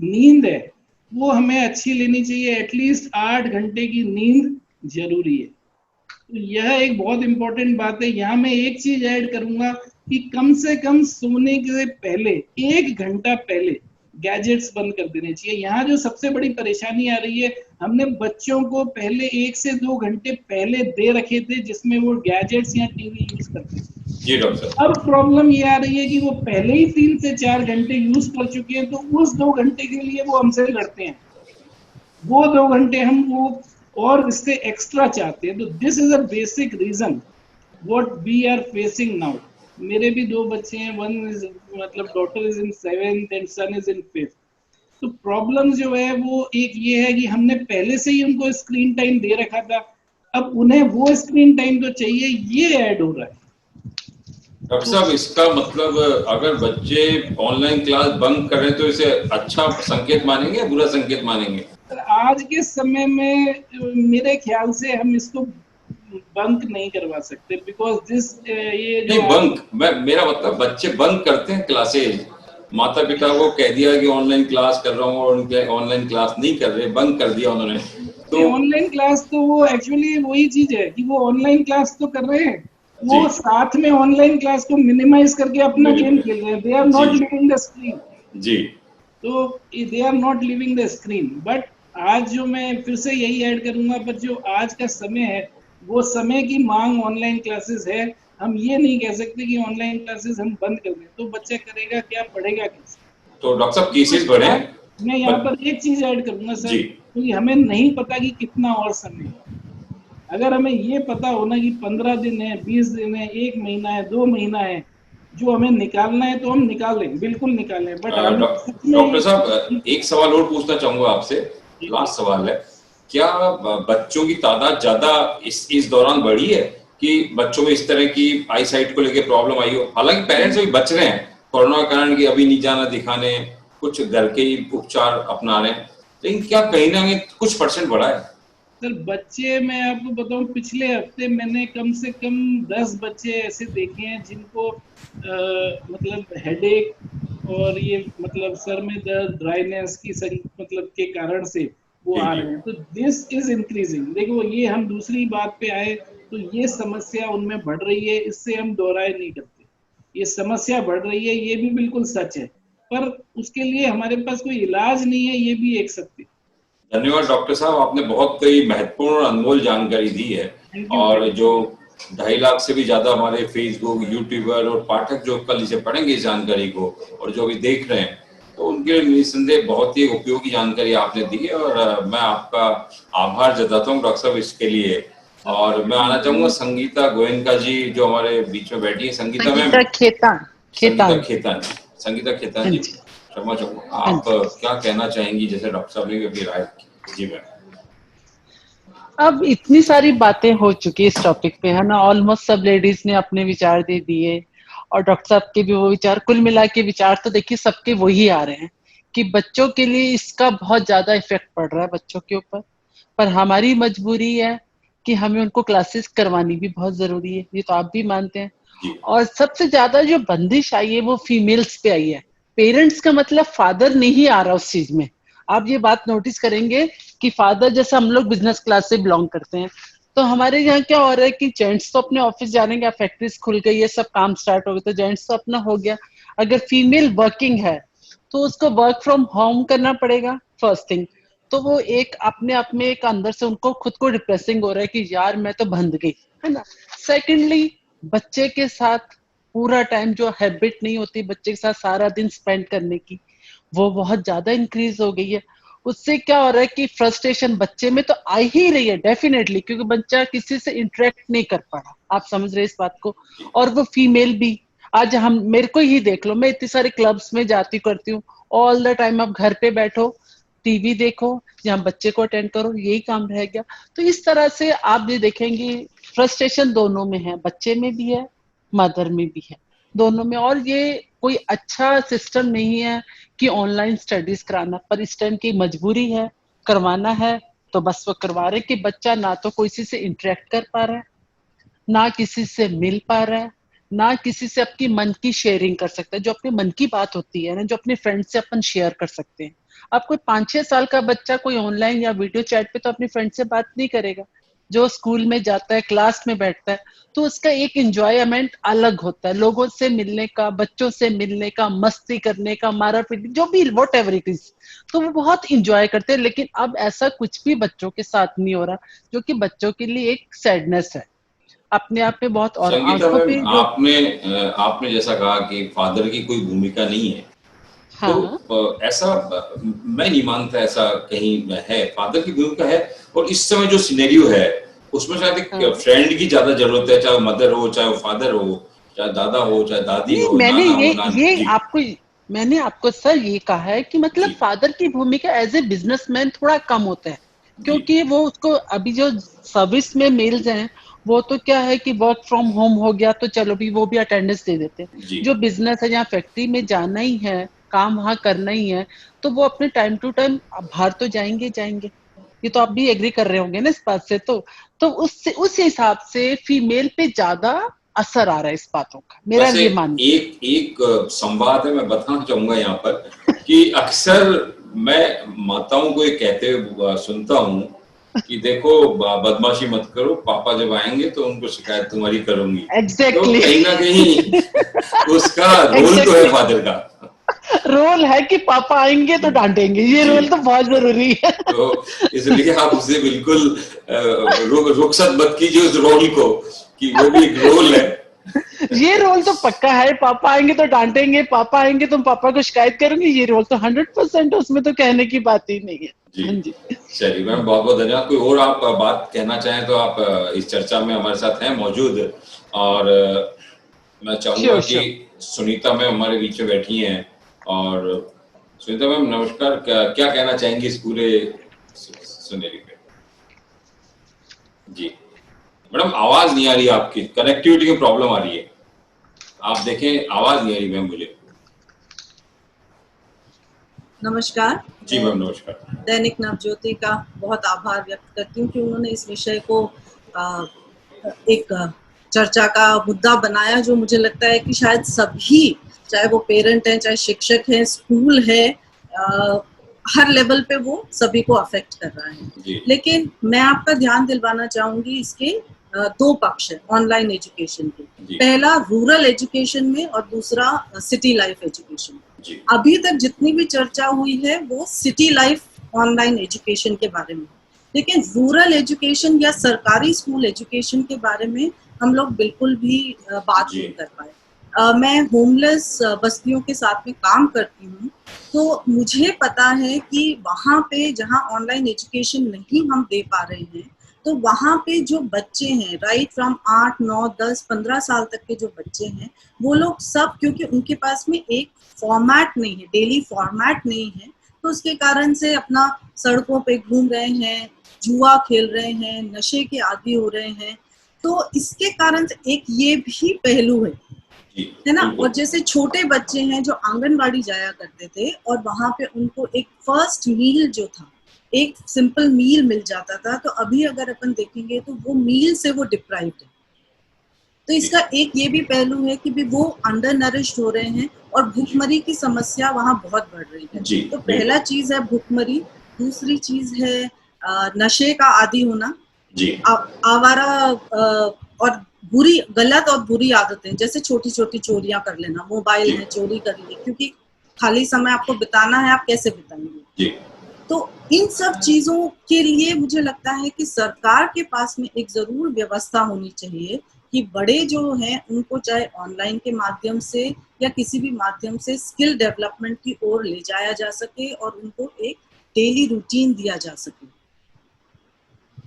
नींद है वो हमें अच्छी लेनी चाहिए, एटलीस्ट 8 घंटे की नींद जरूरी है। तो यह एक बहुत इंपॉर्टेंट बात है। यहाँ मैं एक चीज ऐड करूंगा कि कम से कम सोने के पहले 1 घंटा पहले गैजेट्स बंद कर देने चाहिए। यहाँ जो सबसे बड़ी परेशानी आ रही है, हमने बच्चों को पहले 1 से 2 घंटे पहले दे रखे थे जिसमें वो गैजेट्स या टीवी यूज करते थे। जी डॉक्टर। अब प्रॉब्लम ये आ रही है कि वो पहले ही 3 से 4 घंटे यूज कर चुके हैं, तो उस 2 घंटे के लिए वो हमसे लड़ते हैं। वो 2 घंटे हम वो और इससे एक्स्ट्रा चाहते हैं। तो this is a basic reason what we are facing now. मेरे भी 2 बच्चे हैं, वन इज मतलब daughter is in 7th and son is in 5th। तो प्रॉब्लम जो है वो एक ये है कि हमने पहले से ही उनको स्क्रीन टाइम दे रखा था, अब उन्हें वो स्क्रीन टाइम तो चाहिए, ये ऐड हो रहा है। डॉक्टर साहब, इसका मतलब अगर बच्चे ऑनलाइन क्लास बंक करें तो इसे अच्छा संकेत मानेंगे या बुरा संकेत मानेंगे? आज के समय में मेरे ख्याल से हम इसको बंक नहीं करवा सकते, बिकॉज दिस ये जो बंक, मेरा मतलब बच्चे बंक करते हैं क्लासेज, माता पिता को कह दिया कि ऑनलाइन क्लास कर रहा हूँ और उनके ऑनलाइन क्लास नहीं कर रहे, बंक कर दिया उन्होंने। तो ऑनलाइन क्लास तो वो एक्चुअली वही चीज है कि वो ऑनलाइन क्लास तो कर रहे हैं, वो साथ में ऑनलाइन क्लास को मिनिमाइज करके अपना गेम खेल रहे हैं। They are not living the screen. जी, तो they are not living the screen. But आज जो मैं फिर से यही ऐड करूंगा, पर जो आज का समय है वो समय की मांग ऑनलाइन क्लासेस है। हम ये नहीं कह सकते कि ऑनलाइन क्लासेस हम बंद कर दें, तो बच्चा करेगा क्या, पढ़ेगा कैसे? तो डॉक्टर साहब केसेस बढ़े। मैं यहाँ पर एक चीज ऐड करूंगा सर, क्योंकि हमें नहीं पता कि कितना और समय है। अगर हमें ये पता होना कि 15 दिन है, 20 दिन है, 1 महीना है, 2 महीना है, जो हमें निकालना है तो हम निकाल लें, बिल्कुल निकालें। बट डॉक्टर साहब एक सवाल और पूछना चाहूंगा आपसे, लास्ट सवाल है, क्या बच्चों की तादाद ज्यादा इस दौरान बढ़ी है कि बच्चों में इस तरह की आई साइट को लेके प्रॉब्लम आई हो? हालांकि पेरेंट्स अभी बच रहे हैं कोरोना के कारण, कि अभी नहीं जाना दिखाने, कुछ घर के ही उपचार अपना रहे हैं, लेकिन क्या कहीं ना कहीं कुछ परसेंट बढ़ा है? सर बच्चे, मैं आपको बताऊं, पिछले हफ्ते मैंने कम से कम 10 बच्चे ऐसे देखे हैं जिनको मतलब हेडेक और ये मतलब सर में दर्द, ड्राइनेस की मतलब के कारण से वो आ रहे हैं। तो दिस इज इंक्रीजिंग। देखो, ये हम दूसरी बात पे आए तो ये समस्या उनमें बढ़ रही है, इससे हम दोहराए नहीं करते। ये समस्या बढ़ रही है, ये भी बिल्कुल सच है, पर उसके लिए हमारे पास कोई इलाज नहीं है, ये भी एक सत्य। धन्यवाद डॉक्टर साहब, आपने बहुत कई महत्वपूर्ण और अनमोल जानकारी दी है। और जो 2.5 लाख से भी ज्यादा हमारे फेसबुक, यूट्यूबर और पाठक जो कल इसे पढ़ेंगे इस जानकारी को और जो अभी देख रहे हैं, तो उनके लिए निसंदेह बहुत ही उपयोगी जानकारी आपने दी है। और मैं आपका आभार जताता हूँ डॉक्टर साहब इसके लिए। और मैं आना चाहूंगा संगीता गोयनका जी, जो हमारे बीच में बैठी है। संगीता मैम, संगीता खेतान जी, क्षमा चाहूंगा, आप क्या कहना चाहेंगी जैसे डॉक्टर साहब ने भी अभी राय की? जी मैम। अब इतनी सारी बातें हो चुकी है इस टॉपिक पे, है ना। ऑलमोस्ट सब लेडीज ने अपने विचार दे दिए और डॉक्टर साहब के भी वो विचार, कुल मिला के विचार तो देखिए सबके वही आ रहे हैं कि बच्चों के लिए इसका बहुत ज्यादा इफेक्ट पड़ रहा है बच्चों के ऊपर। पर हमारी मजबूरी है कि हमें उनको क्लासेस करवानी भी बहुत जरूरी है, ये तो आप भी मानते हैं। और सबसे ज्यादा जो बंदिश आई है वो फीमेल्स पे आई है। पेरेंट्स का मतलब फादर नहीं आ रहा उस चीज में। आप ये बात नोटिस करेंगे कि फादर, जैसे हम लोग बिजनेस क्लास से बिलोंग करते हैं, तो हमारे यहाँ क्या हो रहा है कि जेंट्स तो अपने ऑफिस जाने का, फैक्ट्रीज खुल गई है, सब काम स्टार्ट हो गए, तो जेंट्स तो अपना हो गया। अगर फीमेल वर्किंग है तो उसको वर्क फ्रॉम होम करना पड़ेगा, फर्स्ट थिंग। तो वो एक अपने आप में एक अंदर से उनको खुद को डिप्रेसिंग हो रहा है कि यार मैं तो बंध गई, है ना। सेकेंडली, बच्चे के साथ पूरा टाइम, जो हैबिट नहीं होती बच्चे के साथ सारा दिन स्पेंड करने की, वो बहुत ज्यादा इंक्रीज हो गई है। उससे क्या हो रहा है कि फ्रस्ट्रेशन बच्चे में तो आ ही रही है डेफिनेटली, क्योंकि बच्चा किसी से इंटरेक्ट नहीं कर पा रहा। आप समझ रहे इस बात को। और वो फीमेल भी, आज हम, मेरे को ही देख लो, मैं इतनी सारे क्लब्स में जाती करती हूँ, ऑल द टाइम आप घर पे बैठो, टीवी देखो, जहाँ बच्चे को अटेंड करो, यही काम रह गया। तो इस तरह से आप भी देखेंगे फ्रस्ट्रेशन दोनों में है, बच्चे में भी है, मदर में भी है, दोनों में। और ये कोई अच्छा सिस्टम नहीं है कि ऑनलाइन स्टडीज कराना, पर इस टाइम की मजबूरी है, करवाना है तो बस वो करवा रहे कि बच्चा ना तो किसी से इंटरेक्ट कर पा रहा है, ना किसी से मिल पा रहा है, ना किसी से अपनी मन की शेयरिंग कर सकता है। जो अपने मन की बात होती है ना, जो अपने फ्रेंड से अपन शेयर कर सकते हैं। अब कोई 5-6 साल का बच्चा कोई ऑनलाइन या वीडियो चैट पे तो अपने फ्रेंड से बात नहीं करेगा। जो स्कूल में जाता है, क्लास में बैठता है, तो उसका एक एंजॉयमेंट अलग होता है, लोगों से मिलने का, बच्चों से मिलने का, मस्ती करने का, मारा पीटी, जो भी वॉट एवर इट इज, तो वो बहुत इंजॉय करते हैं। लेकिन अब ऐसा कुछ भी बच्चों के साथ नहीं हो रहा, जो कि बच्चों के लिए एक सैडनेस है अपने आप में बहुत। और आंखों पे जो आपने जैसा कहा कि फादर की कोई भूमिका नहीं है, हाँ। तो ऐसा मैं नहीं मानता ऐसा कहीं है, फादर की भूमिका है। और इस समय जो सिनेरियो है उसमें शायद एक फ्रेंड की ज्यादा जरूरत है, चाहे मदर हो, चाहे फादर हो, चाहे दादा हो, चाहे दादी हो, मैंने आपको सर ये कहा है कि मतलब फादर की भूमिका एज ए बिजनेसमैन थोड़ा कम होता है, क्योंकि वो उसको, अभी जो सर्विस में मेल्स हैं वो तो क्या है कि वर्क फ्रॉम होम हो गया तो चलो भी वो भी अटेंडेंस दे देते हैं। जो बिजनेस है, जहाँ फैक्ट्री में जाना ही है, काम वहां करना ही है, तो वो अपने टाइम टू टाइम बाहर तो जाएंगे। ये तो आप भी एग्री कर रहे होंगे ना इस बात से। तो उस हिसाब से फीमेल पे ज्यादा असर आ रहा है इस बातों का, मेरा ये मानना। एक संवाद है, मैं बताना चाहूंगा यहाँ पर कि अक्सर मैं माताओं को ये कहते हुए सुनता हूँ कि देखो बदमाशी मत करो, पापा जब आएंगे तो उनको शिकायत तुम्हारी करूंगी। Exactly. तो कहीं ना कहीं उसका रोल तो है फादर का, रोल है कि पापा आएंगे तो डांटेंगे, ये रोल तो बहुत जरूरी है। तो इसलिए आप उसे बिल्कुल रुखसत मत कीजिए उस रोल को, कि वो भी एक रोल है। ये रोल तो पक्का है, पापा आएंगे तो डांटेंगे, पापा आएंगे तुम पापा को शिकायत करोगे, ये रोल तो 100%, उसमें तो कहने की बात ही नहीं है। जी चलिए मैम, बहुत बहुत धन्यवाद। कोई और आप बात कहना चाहें तो आप इस चर्चा में हमारे साथ हैं मौजूद। और मैं चाहूंगा कि सुनीता मैम हमारे बीच में बैठी हैं। और सुनीता मैम नमस्कार, क्या कहना चाहेंगी इस पूरे सुनेरी पे? जी मैडम आवाज नहीं आ रही, आपकी कनेक्टिविटी की प्रॉब्लम आ रही है, आप देखें आवाज नहीं आ रही मैम मुझे। नमस्कार जी मैम नमस्कार। दैनिक नवज्योति का बहुत आभार व्यक्त करती हूँ कि उन्होंने इस विषय को एक चर्चा का मुद्दा बनाया, जो मुझे लगता है कि शायद सभी, चाहे वो पेरेंट हैं, चाहे शिक्षक हैं, स्कूल है, हर लेवल पे वो सभी को अफेक्ट कर रहा है। लेकिन मैं आपका ध्यान दिलवाना चाहूंगी, इसके दो पक्ष है ऑनलाइन एजुकेशन के। पहला रूरल एजुकेशन में और दूसरा सिटी लाइफ एजुकेशन। अभी तक जितनी भी चर्चा हुई है वो सिटी लाइफ ऑनलाइन एजुकेशन के बारे में, लेकिन रूरल एजुकेशन या सरकारी स्कूल एजुकेशन के बारे में हम लोग बिल्कुल भी बात नहीं कर पाए। मैं होमलेस बस्तियों के साथ में काम करती हूँ, तो मुझे पता है कि वहाँ पे जहाँ ऑनलाइन एजुकेशन नहीं हम दे पा रहे हैं, तो वहाँ पे जो बच्चे हैं, राइट फ्रॉम 8, 9, 10, 15 साल तक के जो बच्चे हैं, वो लोग सब, क्योंकि उनके पास में एक फॉर्मेट नहीं है, डेली फॉर्मेट नहीं है, तो उसके कारण से अपना सड़कों पे घूम रहे हैं, जुआ खेल रहे हैं, नशे के आदी हो रहे हैं। तो इसके कारण से एक ये भी पहलू है ना। और जैसे छोटे बच्चे हैं जो आंगनवाड़ी जाया करते थे और वहां पे उनको एक फर्स्ट मील जो था, एक सिंपल मील मिल जाता था, तो अभी अगर अपन देखेंगे तो वो मील से वो डिप्राइव्ड है। तो इसका एक ये भी पहलू है कि भी वो अंडर नरिश्ड हो रहे हैं और भूखमरी की समस्या वहाँ बहुत बढ़ रही है। तो पहला चीज है भूखमरी, दूसरी चीज है नशे का आदी होना, आवारा और गलत और बुरी आदतें, जैसे छोटी छोटी चोरियां कर लेना, मोबाइल में चोरी कर ली, क्योंकि खाली समय आपको बिताना है, आप कैसे बिताएंगे। तो इन सब चीजों के लिए मुझे लगता है कि सरकार के पास में एक जरूर व्यवस्था होनी चाहिए कि बड़े जो हैं उनको चाहे ऑनलाइन के माध्यम से या किसी भी माध्यम से स्किल डेवलपमेंट की ओर ले जाया जा सके और उनको एक डेली रूटीन दिया जा सके।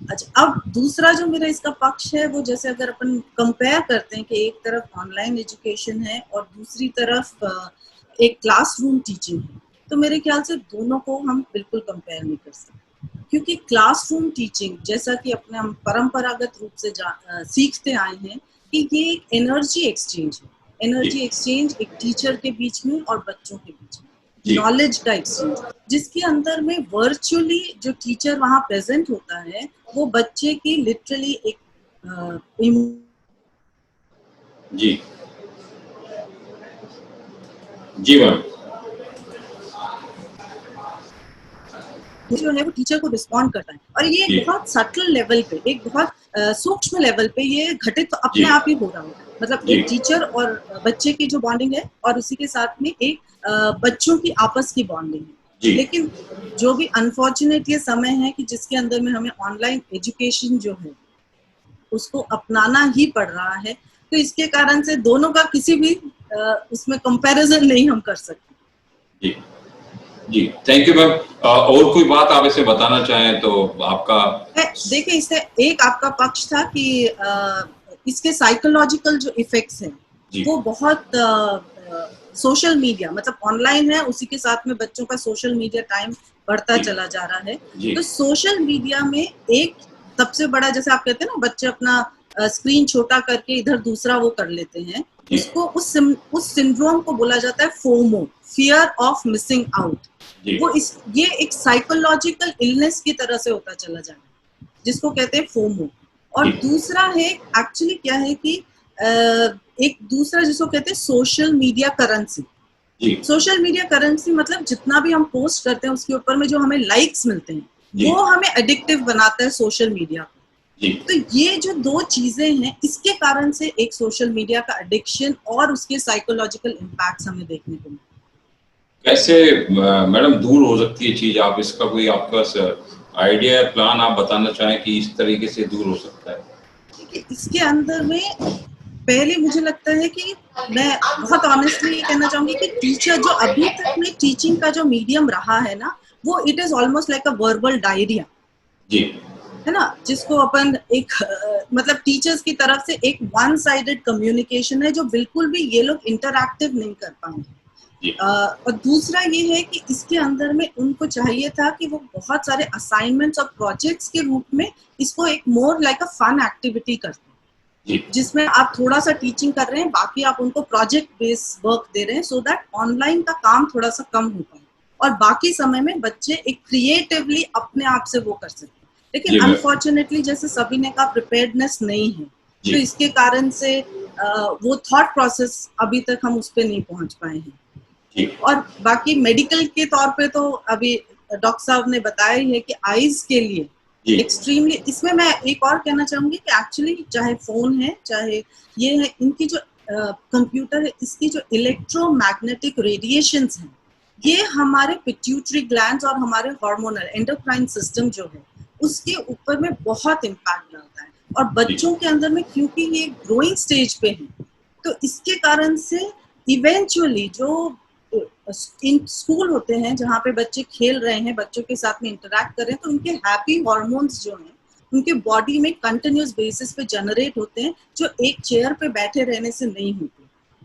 अच्छा, अब दूसरा जो मेरा इसका पक्ष है वो, जैसे अगर अपन कंपेयर करते हैं कि एक तरफ ऑनलाइन एजुकेशन है और दूसरी तरफ एक क्लासरूम टीचिंग है, तो मेरे ख्याल से दोनों को हम बिल्कुल कंपेयर नहीं कर सकते, क्योंकि क्लासरूम टीचिंग, जैसा कि अपने हम परंपरागत रूप से सीखते आए हैं कि ये एक एनर्जी एक्सचेंज है, एनर्जी एक्सचेंज एक टीचर के बीच में और बच्चों के बीच में, नॉलेज का एक्सचेंज, जिसके अंदर में वर्चुअली जो टीचर वहाँ प्रेजेंट होता है वो बच्चे की लिटरली एक जी मैम, जो है वो टीचर को रिस्पॉन्ड करता है, और ये एक बहुत सटल लेवल पे, एक बहुत सूक्ष्म लेवल पे ये घटित तो अपने आप ही हो रहा है। मतलब एक टीचर और बच्चे की जो बॉन्डिंग है और उसी के साथ में एक बच्चों की आपस की बॉन्डिंग है। लेकिन जो भी अनफॉर्चुनेट ये समय है कि जिसके अंदर में हमें ऑनलाइन एजुकेशन जो है उसको अपनाना ही पड़ रहा है, तो इसके कारण से दोनों का किसी भी उसमें कंपैरिजन नहीं हम कर सकते। जी थैंक यू मैम। और कोई बात आप इसे बताना चाहें तो आपका। देखिए, इससे एक आपका पक्ष था कि इसके साइकोलॉजिकल जो इफेक्ट्स हैं वो बहुत सोशल मीडिया, मतलब ऑनलाइन है, उसी के साथ में बच्चों का सोशल मीडिया टाइम बढ़ता चला जा रहा है। तो सोशल मीडिया में एक सबसे बड़ा, जैसे आप कहते हैं ना, बच्चे अपना स्क्रीन छोटा करके इधर दूसरा वो कर लेते हैं, उसको उस सिंड्रोम को बोला जाता है FOMO, fear of missing out. वो ये एक साइकोलॉजिकल इलनेस की तरह से होता चला जा रहा है, जिसको कहते हैं फोमो। और दूसरा है, एक्चुअली क्या है कि एक दूसरा जिसको कहते हैं social media currency. Social media currency मतलब जितना भी हम पोस्ट करते हैं उसके ऊपर में जो हमें लाइक्स मिलते हैं वो हमें एडिक्टिव बनाता है सोशल मीडिया। तो ये जो दो चीजें हैं, इसके कारण से एक सोशल मीडिया का एडिक्शन और उसके साइकोलॉजिकल इम्पैक्ट्स हमें देखने को मिलते हैं। कैसे मैडम दूर हो सकती है चीज, आप इसका कोई आपका आइडिया या प्लान आप बताना चाहें कि इस तरीके से दूर हो सकता है? इसके अंदर में पहले मुझे लगता है कि मैं बहुत ऑनेस्टली ये कहना चाहूंगी कि टीचर जो अभी तक में टीचिंग का जो मीडियम रहा है ना, वो it is almost like a verbal diarrhoea, है ना, जिसको अपन एक मतलब टीचर्स की तरफ से एक वन साइडेड कम्युनिकेशन है जो बिल्कुल भी ये लोग इंटरैक्टिव नहीं कर पाएंगे। और दूसरा ये है कि इसके अंदर में उनको चाहिए था कि वो बहुत सारे असाइनमेंट्स और प्रोजेक्ट्स के रूप में इसको एक more like a fun activity करते हैं, जिसमें आप थोड़ा सा टीचिंग कर रहे हैं, बाकी आप उनको प्रोजेक्ट बेस्ड वर्क दे रहे हैं, सो दैट ऑनलाइन का काम थोड़ा सा कम हो पाए और बाकी समय में बच्चे एक क्रिएटिवली अपने आप से वो कर सकते हैं। लेकिन अनफॉर्चुनेटली जैसे सभी ने कहा प्रिपेयर्डनेस नहीं है, तो इसके कारण से वो थॉट प्रोसेस अभी तक हम उस पर नहीं पहुंच पाए हैं। और बाकी मेडिकल के तौर पे तो अभी डॉक्टर साहब ने बताया ही है कि आईज के लिए एक्सट्रीमली, इसमें मैं एक और कहना चाहूंगी कि एक्चुअली चाहे फोन है चाहे ये है, इनकी जो कंप्यूटर है, इसकी जो इलेक्ट्रोमैग्नेटिक रेडिएशंस हैं, ये हमारे पिट्यूटरी ग्लैंड्स और हमारे हार्मोनल एंडोक्राइन सिस्टम जो है उसके ऊपर में बहुत इम्पैक्ट डालता है। और बच्चों के अंदर में क्योंकि ये ग्रोइंग स्टेज पे है, तो इसके कारण से इवेंचुअली जो इन स्कूल होते हैं जहाँ पे बच्चे खेल रहे हैं, बच्चों के साथ में इंटरेक्ट कर रहे हैं, तो उनके हैप्पी हार्मोन्स जो हैं उनके बॉडी में कंटिन्यूस बेसिस पे जनरेट होते हैं, जो एक चेयर पे बैठे रहने से नहीं होते।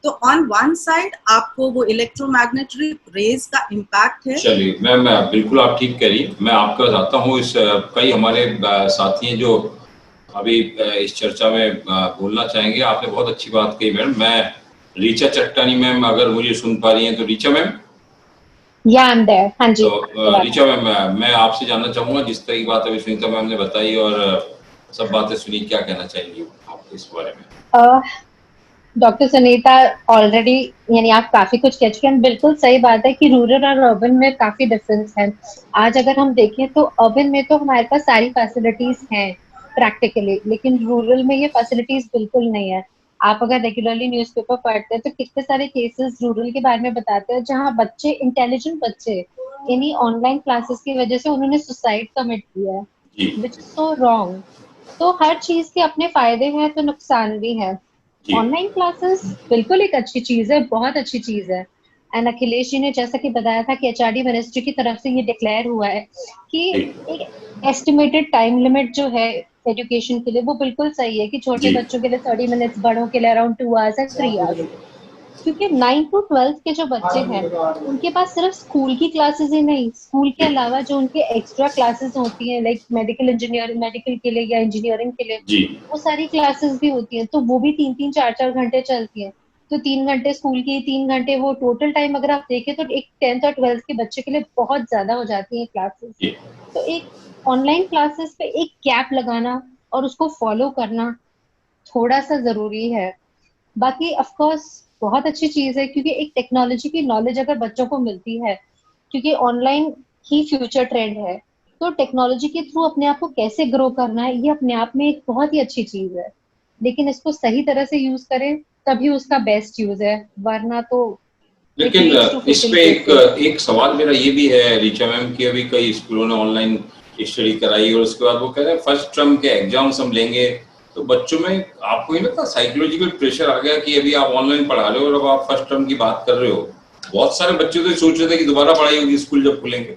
तो ऑन वन साइड आपको वो इलेक्ट्रोमैग्नेटिक रेज का इम्पैक्ट है। चलिए मैम, बिल्कुल आप ठीक कह रही है। मैं आपका बताता हूँ, इस कई हमारे साथी हैं जो अभी इस चर्चा में बोलना चाहेंगे। आपने बहुत अच्छी बात कही मैडम। मैं रीचा चट्टानी मैम अगर मुझे सुन पा रही हैं तो Richa ma'am. Yeah, I'm there. हाँ जी। तो रीचा मैम, मैं आपसे जानना चाहूंगा, जिस तरह की बात अभी सुनीता मैम ने बताई और सब बातें सुनी, क्या कहना चाहेंगी आप इस बारे में? डॉक्टर सुनीता ऑलरेडी यानी आप काफी कुछ कह चुके हैं। बिल्कुल सही बात है कि रूरल और अर्बन में काफी डिफरेंस है। आज अगर हम देखें तो अर्बन में तो हमारे पास सारी फैसिलिटीज हैं प्रैक्टिकली, लेकिन रूरल में ये फैसिलिटीज बिल्कुल नहीं है। आप अगर रेगुलरली न्यूज़पेपर पढ़ते हैं तो कितने सारे केसेस रूरल के बारे में बताते हैं जहाँ बच्चे, इंटेलिजेंट बच्चे, इन्हीं ऑनलाइन क्लासेस की वजह से उन्होंने सुसाइड कमिट किया है, विच इज सो रॉन्ग। तो हर चीज के अपने फायदे हैं तो नुकसान भी है। ऑनलाइन क्लासेस बिल्कुल एक अच्छी चीज है, बहुत अच्छी चीज है। एंड अखिलेश जी ने जैसा कि बताया था कि एचआरडी मिनिस्ट्री की तरफ से ये डिक्लेयर हुआ है कि एक एस्टिमेटेड टाइम लिमिट जो है एजुकेशन के लिए वो बिल्कुल सही है कि छोटे बच्चों के लिए 30 मिनट्स, बड़ों के लिए अराउंड 2 आवर्स है, 3 आवर्स। क्योंकि 9 to 12 के जो बच्चे हैं उनके पास सिर्फ स्कूल की क्लासेस ही नहीं, स्कूल के अलावा जो उनके एक्स्ट्रा क्लासेस होती हैं लाइक मेडिकल इंजीनियरिंग, मेडिकल के लिए या इंजीनियरिंग के लिए, वो सारी क्लासेस भी होती हैं। तो वो भी 3-3, 4-4 घंटे चलती हैं। तो 3 घंटे स्कूल की, 3 घंटे वो टोटल टाइम अगर आप देखें तो एक 10th और 12th के बच्चे के लिए बहुत ज्यादा हो जाती है क्लासेस। तो एक ऑनलाइन क्लासेस पे एक कैप लगाना और उसको फॉलो करना थोड़ा सा जरूरी है। बाकी ऑफ कोर्स बहुत अच्छी चीज है क्योंकि एक टेक्नोलॉजी की नॉलेज अगर बच्चों को मिलती है, क्योंकि ऑनलाइन ही फ्यूचर ट्रेंड है, तो टेक्नोलॉजी के थ्रू अपने आप को कैसे ग्रो करना है ये अपने आप में एक बहुत ही अच्छी चीज है। लेकिन इसको सही तरह से यूज करें तभी उसका बेस्ट यूज है, वरना तो। लेकिन इस पे एक सवाल मेरा ये भी है रीचा मैम कि अभी कई स्कूलों ने ऑनलाइन स्टडी कराई और उसके बाद वो कह रहे हैं फर्स्ट टर्म के एग्जाम्स हम लेंगे, तो बच्चों में आपको नहीं लगता साइकोलॉजिकल प्रेशर आ गया कि अभी आप ऑनलाइन पढ़ा रहे हो और अब आप फर्स्ट टर्म की बात कर रहे हो? बहुत सारे बच्चे तो सोच रहे थे कि दोबारा पढ़ाई होगी स्कूल जब खुलेंगे।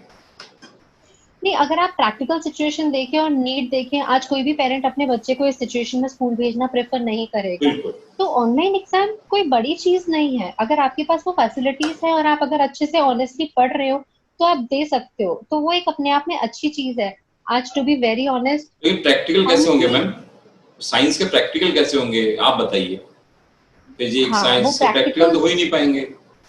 नहीं, अगर आप प्रैक्टिकल सिचुएशन देखें और नीड देखें, आज कोई भी पेरेंट अपने बच्चे को इस सिचुएशन में स्कूल भेजना प्रेफर नहीं करेगा। तो ऑनलाइन एग्जाम कोई बड़ी चीज नहीं है। अगर आपके पास वो फैसिलिटीज है और आप अगर अच्छे से ऑनेस्टली पढ़ रहे हो तो आप दे सकते हो, तो वो एक अपने आप में अच्छी चीज है। आज टू बी वेरी ऑनेस्ट, लेकिन प्रैक्टिकल कैसे होंगे मैम? साइंस के प्रैक्टिकल कैसे होंगे आप बताइए? फिजिक्स, साइंस के प्रैक्टिकल तो हो ही नहीं पाएंगे,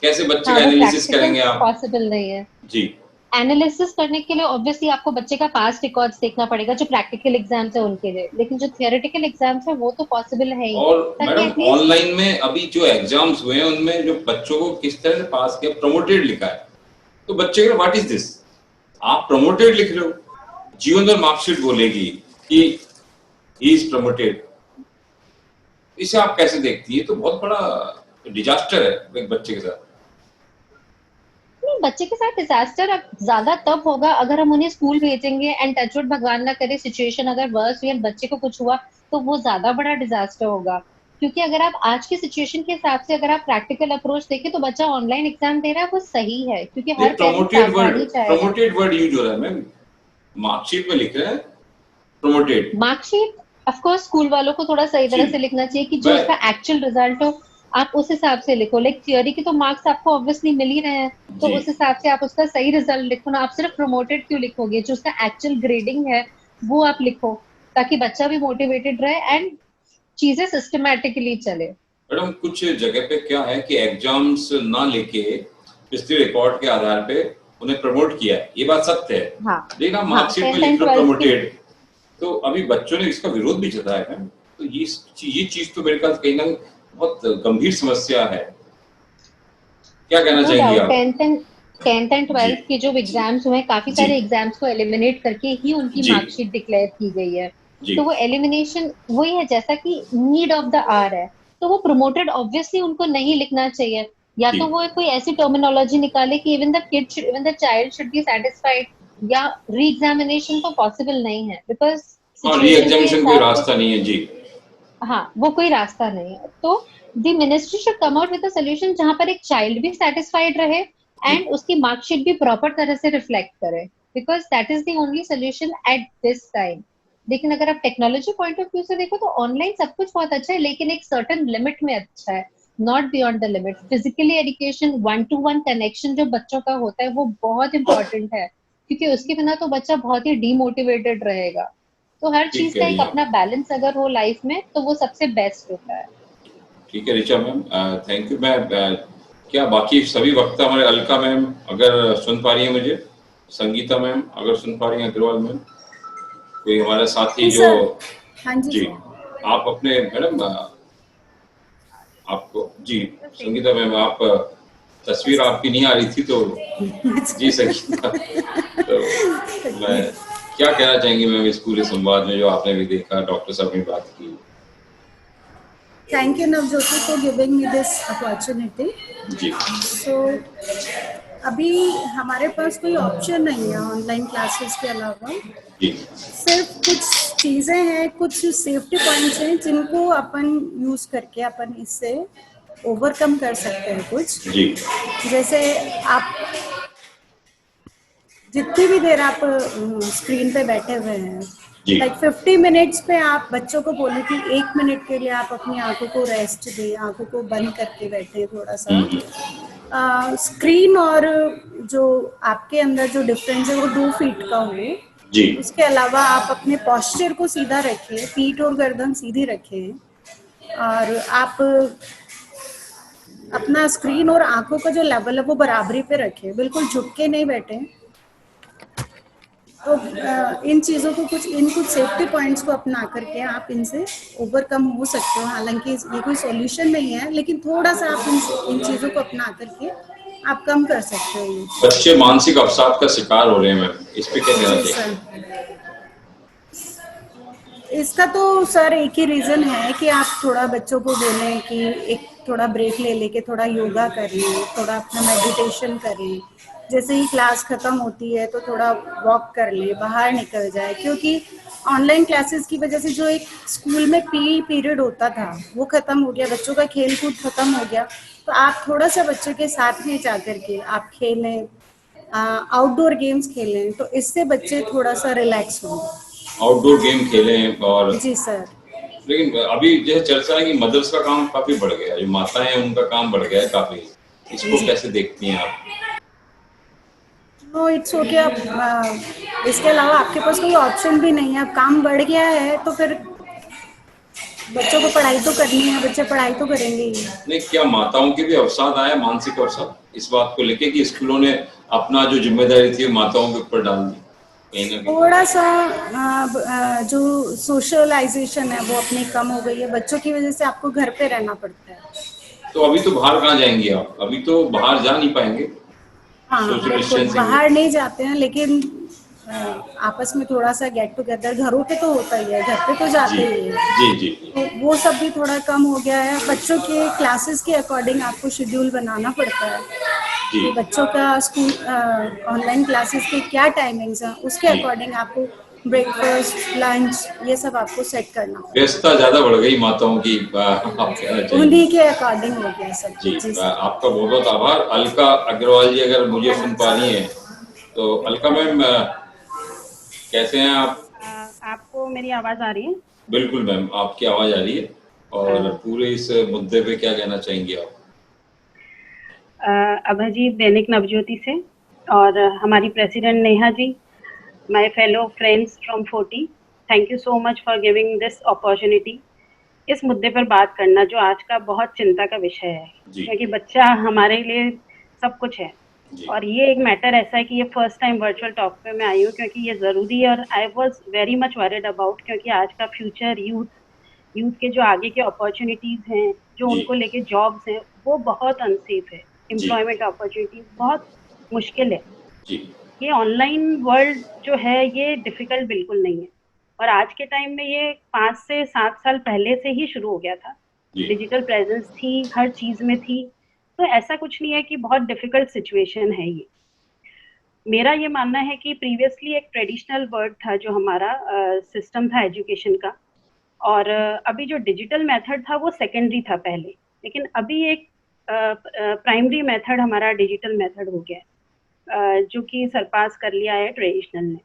कैसे बच्चे का एनालिसिस करेंगे आप? पॉसिबल नहीं है जी। एनालिसिस करने के लिए ऑब्वियसली आपको बच्चे का पास्ट रिकॉर्ड्स देखना पड़ेगा जो प्रैक्टिकल एग्जाम्स है उनके लिए, लेकिन जो थियोरेटिकल एग्जाम्स है वो तो पॉसिबल है ही। और मैडम ऑनलाइन में अभी जो एग्जाम्स हुए हैं उनमें जो बच्चों को किस तरह से पास किया, प्रमोटेड लिखा है, तो बच्चे का व्हाट इज दिस? आप प्रमोटेड लिख रहे हो, जीवन और मार्कशीट बोलेगी कि ही इज प्रमोटेड। इसे आप कैसे देखती है? तो बहुत बड़ा डिजास्टर है एक बच्चे के साथ। बच्चे के साथ डिजास्टर ज्यादा तब होगा अगर हम उन्हें स्कूल भेजेंगे एंड टचवुड भगवान ना करे सिचुएशन अगर वर्स हुई, बच्चे को कुछ हुआ तो वो ज्यादा बड़ा डिजास्टर होगा। क्योंकि अगर आप आज की सिचुएशन के हिसाब से अगर आप प्रैक्टिकल अप्रोच देखें तो बच्चा ऑनलाइन एग्जाम दे रहा है वो सही है, क्योंकि हर प्रमोटेड वर्ड यूज हो रहा है मैम, मार्कशीट में लिख रहे हैं promoted. Marksheet of course school वालों को थोड़ा सही तरह से लिखना चाहिए कि जो उसका एक्चुअल रिजल्ट हो आप उस हिसाब से लिखो। लाइक थियोरी के तो मार्क्स आपको ऑब्वियसली मिल ही रहे हैं, तो जी। उस हिसाब से आप उसका सही रिजल्ट लिखो ना। आप सिर्फ प्रमोटेड क्यों लिखोगे? जो उसका एक्चुअल ग्रेडिंग है वो आप लिखो, ताकि बच्चा भी मोटिवेटेड रहे एंड चीजें सिस्टमैटिकली चले। मैडम कुछ जगह पे क्या है कि एग्जाम्स ना लेके पिछले रिकॉर्ड के आधार पे उन्हें प्रमोट किया है, ये बात सत्य है। हाँ, देखा मार्कशीट में लिख लो प्रमोटेड, तो अभी बच्चों ने इसका विरोध भी जताया है। तो ये चीज तो मेरे ख्याल कहीं ना बहुत गंभीर समस्या है। क्या कहना चाहेंगी आप? 10th एंड 12th के जो एग्जाम्स हुए, काफी सारे एग्जाम्स को एलिमिनेट करके ही उनकी मार्कशीट डिक्लेयर की गई है। तो वो एलिमिनेशन वही है, जैसा कि नीड ऑफ द आवर है, तो वो प्रमोटेड ऑब्वियसली उनको नहीं लिखना चाहिए। या तो वो कोई ऐसी टर्मिनोलॉजी निकाले कि even the child should be satisfied, या री एग्जामिनेशन तो पॉसिबल नहीं है, बिकॉज री एग्जामिनेशन कोई रास्ता नहीं है जी। हाँ, वो कोई रास्ता नहीं है। तो the ministry should come out with a solution जहां पर एक चाइल्ड भी सेटिस्फाइड रहे एंड उसकी मार्कशीट भी प्रॉपर तरह से रिफ्लेक्ट करे, because that is the only solution at this time. लेकिन अगर आप टेक्नोलॉजी पॉइंट ऑफ व्यू से देखो तो ऑनलाइन सब कुछ बहुत अच्छा है, लेकिन एक सर्टेन लिमिट में अच्छा है, not beyond the limit. Physically education, 1-to-1 connection जो बच्चों का होता है वो बहुत इंपॉर्टेंट है, क्योंकि उसके बिना तो बच्चा बहुत ही डीमोटिवेटेड रहेगा। तो हर चीज का एक अपना बैलेंस अगर हो लाइफ में तो वो सबसे बेस्ट होता है। ठीक है Richa ma'am, thank you ma'am. क्या बाकी सभी वक्ता हमारे, अलका मैम अगर सुन पा रही है मुझे, संगीता मैम अगर सुन पा रही है, अग्रवाल मैम, कोई हमारे साथी जो? हाँ जी आप अपने मैडम आपको जी संगीता मैम, आप तस्वीर आपकी नहीं आ रही थी तो जी संगीता, तो मैं क्या कहना चाहेंगी मैम इस पूरे संवाद में जो आपने भी देखा, डॉक्टर साहब ने बात की? Thank you Navjyoti for giving me this opportunity. Ji. So अभी हमारे पास कोई ऑप्शन नहीं है ऑनलाइन क्लासेस के अलावा। जी। सिर्फ कुछ चीजें हैं, कुछ सेफ्टी पॉइंट्स हैं जिनको अपन यूज करके अपन इससे ओवरकम कर सकते हैं कुछ। जी। जैसे आप जितनी भी देर आप स्क्रीन पे बैठे हुए हैं, लाइक 50 मिनट्स पे आप बच्चों को बोले कि 1 मिनट के लिए आप अपनी आंखों को रेस्ट दें, आंखों को बंद करके बैठे थोड़ा सा। स्क्रीन और जो आपके अंदर जो डिफरेंस है वो 2 फीट का हो। जी। उसके अलावा आप अपने पोस्चर को सीधा रखें, पीठ और गर्दन सीधी रखें, और आप अपना स्क्रीन और आंखों का जो लेवल है वो बराबरी पे रखें, बिल्कुल झुक के नहीं बैठे। तो इन चीज़ों को कुछ सेफ्टी पॉइंट्स को अपना करके आप इनसे ओवरकम हो सकते हो। हालांकि ये कोई सॉल्यूशन नहीं है, लेकिन थोड़ा सा आप इन चीज़ों को अपना करके आप कम कर सकते हो। बच्चे मानसिक अवसाद का शिकार हो रहे हैं मैम, इस पे क्या कहना चाहिए? इसका तो सर एक ही रीज़न है कि आप थोड़ा बच्चों को बोलें कि एक थोड़ा ब्रेक लेके थोड़ा योगा कर लें, थोड़ा अपना मेडिटेशन करें। जैसे ही क्लास खत्म होती है तो थोड़ा वॉक कर ले, बाहर निकल जाए, क्योंकि ऑनलाइन क्लासेस की वजह से जो एक स्कूल में पीई पीरियड होता था वो खत्म हो गया, बच्चों का खेल कूद खत्म हो गया। तो आप थोड़ा सा बच्चों के साथ में जा करके आप खेलें, आउटडोर गेम्स खेलें, तो इससे बच्चे थोड़ा सा रिलैक्स होंगे। आउटडोर गेम खेलें। और जी सर। लेकिन अभी जो चर्चा है कि मदर्स का काम काफी बढ़ गया है, जो माताएं हैं उनका काम बढ़ गया है काफी, इसको कैसे देखती हैं आप? No it's okay. अब इसके अलावा आपके पास कोई ऑप्शन भी नहीं है, अब काम बढ़ गया है तो फिर बच्चों को पढ़ाई तो करनी है, बच्चे पढ़ाई तो करेंगे ही। नहीं, क्या माताओं के भी अवसाद आया, मानसिक अवसाद, इस बात को लेके कि स्कूलों ने अपना जो जिम्मेदारी थी माताओं के ऊपर डाल दी? थोड़ा सा जो सोशलाइजेशन है वो अपनी कम हो गई है, बच्चों की वजह से आपको घर पे रहना पड़ता है। तो अभी तो बाहर कहाँ जाएंगे आप? अभी तो बाहर जा नहीं पाएंगे। हाँ, बाहर नहीं जाते हैं, लेकिन आपस में थोड़ा सा गेट टुगेदर घरों पे तो होता ही है, घर पे तो जाते ही है। जी जी। तो वो सब भी थोड़ा कम हो गया है। बच्चों के क्लासेस के अकॉर्डिंग आपको शेड्यूल बनाना पड़ता है कि बच्चों का स्कूल ऑनलाइन क्लासेस के क्या टाइमिंग्स हैं, उसके अकॉर्डिंग आपको ब्रेकफास्ट, लंच, ये सब आपको सेट करना। व्यस्तता ज्यादा बढ़ गई माताओं की, उन्हीं के अकॉर्डिंग हो गया सब। जी, आपका बहुत बहुत आभार। अलका अग्रवाल जी अगर मुझे सुन पा रही हैं तो अलका मैम कैसे हैं आप? आपको मेरी आवाज आ रही है? बिल्कुल मैम, आपकी आवाज आ रही है। और पूरे इस मुद्दे पे क्या कहना चाहेंगे आप? अभयजीत, दैनिक नवज्योति से, और हमारी president Neha ji, my fellow friends from 40, thank you so much for giving this opportunity इस मुद्दे पर बात करना, जो आज का बहुत चिंता का विषय है, क्योंकि बच्चा हमारे लिए सब कुछ है। और ये एक मैटर ऐसा है कि ये फर्स्ट टाइम वर्चुअल टॉक पे मैं आई हूँ, क्योंकि ये ज़रूरी है और I was very much worried about, क्योंकि आज का फ्यूचर यूथ के जो आगे के अपॉर्चुनिटीज़ हैं, जो उनको लेके जॉब्स हैं, वो बहुत अनसेफ है। एम्प्लॉयमेंट अपॉर्चुनिटीज बहुत मुश्किल है। ये ऑनलाइन वर्ल्ड जो है ये डिफिकल्ट बिल्कुल नहीं है, और आज के टाइम में ये 5 से 7 साल पहले से ही शुरू हो गया था। डिजिटल प्रेजेंस थी, हर चीज़ में थी, तो ऐसा कुछ नहीं है कि बहुत डिफिकल्ट सिचुएशन है ये। मेरा ये मानना है कि प्रीवियसली एक ट्रेडिशनल वर्ड था जो हमारा सिस्टम था एजुकेशन का, और अभी जो डिजिटल मेथड था वो सेकेंडरी था पहले, लेकिन अभी एक प्राइमरी मेथड हमारा डिजिटल मेथड हो गया है, जो कि सरपास कर लिया है ट्रेडिशनल ने।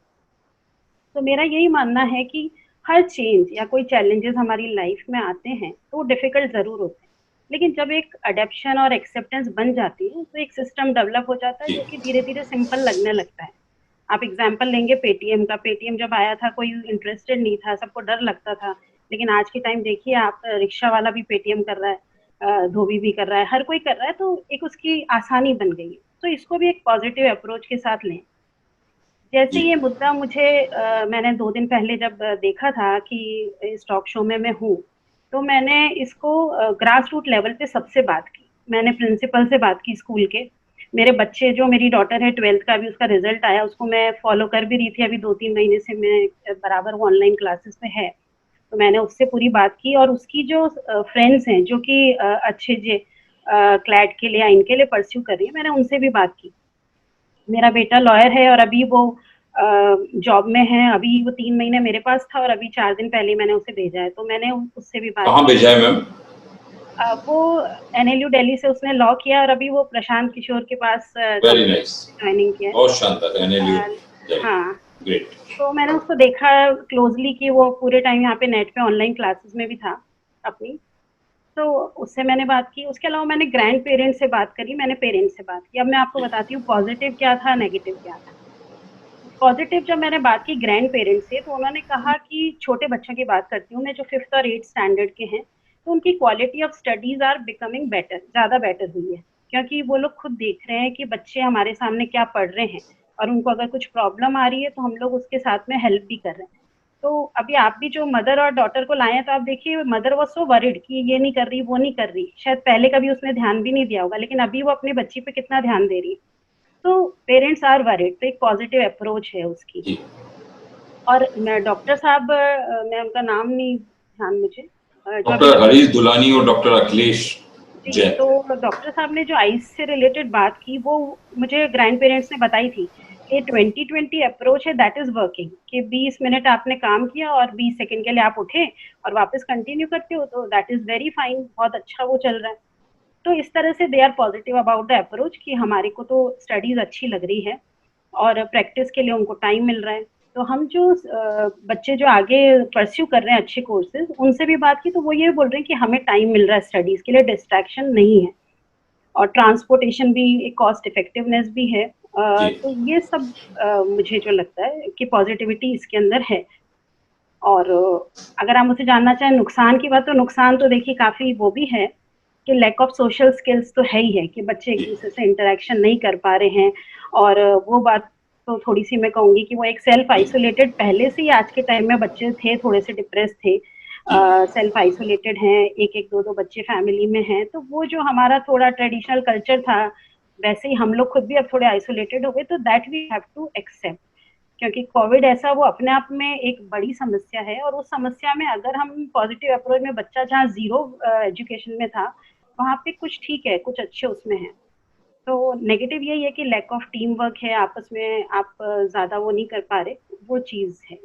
तो मेरा यही मानना है कि हर चेंज या कोई चैलेंजेस हमारी लाइफ में आते हैं तो वो डिफ़िकल्ट ज़रूर होते हैं, लेकिन जब एक अडेप्शन और एक्सेप्टेंस बन जाती है तो एक सिस्टम डेवलप हो जाता है जो कि धीरे धीरे सिंपल लगने लगता है। आप एग्जाम्पल लेंगे पेटीएम का। पेटीएम जब आया था कोई इंटरेस्टेड नहीं था, सबको डर लगता था, लेकिन आज के टाइम देखिए आप, रिक्शा वाला भी पेटीएम कर रहा है, धोबी भी कर रहा है, हर कोई कर रहा है, तो एक उसकी आसानी बन गई है। तो इसको भी एक पॉजिटिव अप्रोच के साथ लें। जैसे ये मुद्दा मुझे मैंने 2 दिन पहले जब देखा था कि इस टॉक शो में मैं हूँ, तो मैंने इसको ग्रास रूट लेवल पे सबसे बात की। मैंने प्रिंसिपल से बात की स्कूल के, मेरे बच्चे, जो मेरी डॉटर है 12th का, अभी उसका रिजल्ट आया, उसको मैं फॉलो कर भी रही थी, अभी 2-3 महीने से मैं बराबर वो ऑनलाइन क्लासेस में है, तो मैंने उससे पूरी बात की। और उसकी जो फ्रेंड्स हैं जो कि अच्छे जे क्लैट के लिए या इनके लिए परस्यू कर रही है, मैंने उनसे भी बात की। मेरा बेटा लॉयर है और अभी वो जॉब में है, अभी वो 3 महीने मेरे पास था और अभी 4 दिन पहले मैंने उसे भेजा है, तो मैंने उससे भी बात। कहाँ भेजा है मैम? वो NLU दिल्ली से उसने लॉ किया और अभी वो प्रशांत किशोर के पास ज्वाइनिंग किया। बहुत शानदार, NLU। हाँ, ग्रेट। तो मैंने उसको देखा क्लोजली कि वो पूरे टाइम यहाँ पे नेट पे ऑनलाइन क्लासेस में भी था अपनी, तो उससे मैंने बात की। उसके अलावा मैंने ग्रैंड पेरेंट्स से बात करी, मैंने पेरेंट्स से बात की। अब मैं आपको बताती हूँ पॉजिटिव क्या था, नेगेटिव क्या था। पॉजिटिव जब मैंने बात की ग्रैंड पेरेंट्स से, तो उन्होंने कहा कि छोटे बच्चों की बात करती हूँ मैं, जो 5th और 8th स्टैंडर्ड के हैं, तो उनकी quality of studies are becoming better, ज़्यादा बेटर हुई है, क्योंकि वो लोग खुद देख रहे हैं कि बच्चे हमारे सामने क्या पढ़ रहे हैं, और उनको अगर कुछ प्रॉब्लम आ रही है तो हम लोग उसके साथ में हेल्प भी कर रहे हैं। तो अभी आप भी जो मदर और डॉटर को लाए हैं, तो आप देखिए मदर वाज सो वरीड कि ये नहीं कर रही, वो नहीं कर रही, शायद पहले कभी उसने ध्यान भी नहीं दिया होगा, लेकिन अभी वो अपनी बच्ची पे कितना ध्यान दे रही है। तो पेरेंट्स आर वरीड, तो एक पॉजिटिव अप्रोच है उसकी। और मैं डॉक्टर साहब, मैं उनका नाम नहीं ध्यान मुझे, डॉक्टर हरीश दुलानी और डॉक्टर अखिलेश जैन। तो डॉक्टर साहब ने जो आइस से रिलेटेड बात की, वो मुझे ग्रैंड पेरेंट्स ने बताई थी कि 2020 अप्रोच है, दैट इज वर्किंग, कि 20 मिनट आपने काम किया और 20 सेकंड के लिए आप उठे और वापस कंटिन्यू करते हो, तो दैट इज वेरी फाइन, बहुत अच्छा वो चल रहा है। तो इस तरह से they are positive about the approach कि हमारे को तो स्टडीज अच्छी लग रही है और प्रैक्टिस के लिए उनको टाइम मिल रहा है। तो हम जो बच्चे जो आगे परस्यू कर रहे हैं अच्छे कोर्सेज, उनसे भी बात की, तो वो ये बोल रहे हैं कि हमें टाइम मिल रहा है स्टडीज के लिए, डिस्ट्रैक्शन नहीं है, और ट्रांसपोर्टेशन भी, एक कॉस्ट इफेक्टिवनेस भी है। तो ये सब मुझे जो लगता है कि पॉजिटिविटी इसके अंदर है। और अगर आप मुझसे जानना चाहें नुकसान की बात, तो नुकसान तो देखिए काफ़ी वो भी है कि लैक ऑफ सोशल स्किल्स तो है ही है, कि बच्चे एक दूसरे से इंटरेक्शन नहीं कर पा रहे हैं। और वो बात तो थोड़ी सी मैं कहूँगी कि वो एक सेल्फ आइसोलेटेड, पहले से ही आज के टाइम में बच्चे थे थोड़े से डिप्रेस थे, सेल्फ आइसोलेटेड हैं, 1-1, 2-2 बच्चे फैमिली में हैं, तो वो जो हमारा थोड़ा ट्रेडिशनल कल्चर था, वैसे ही हम लोग खुद भी अब थोड़े आइसोलेटेड हो गए, तो that we have to accept, क्योंकि कोविड ऐसा वो अपने आप में एक बड़ी समस्या है, और उस समस्या में अगर हम पॉजिटिव अप्रोच में, बच्चा जहाँ 0 एजुकेशन में था, वहाँ पे कुछ ठीक है, कुछ अच्छे उसमें है। तो नेगेटिव यही है कि लैक ऑफ टीम वर्क है, आपस में आप ज्यादा वो नहीं कर पा रहे, वो चीज है।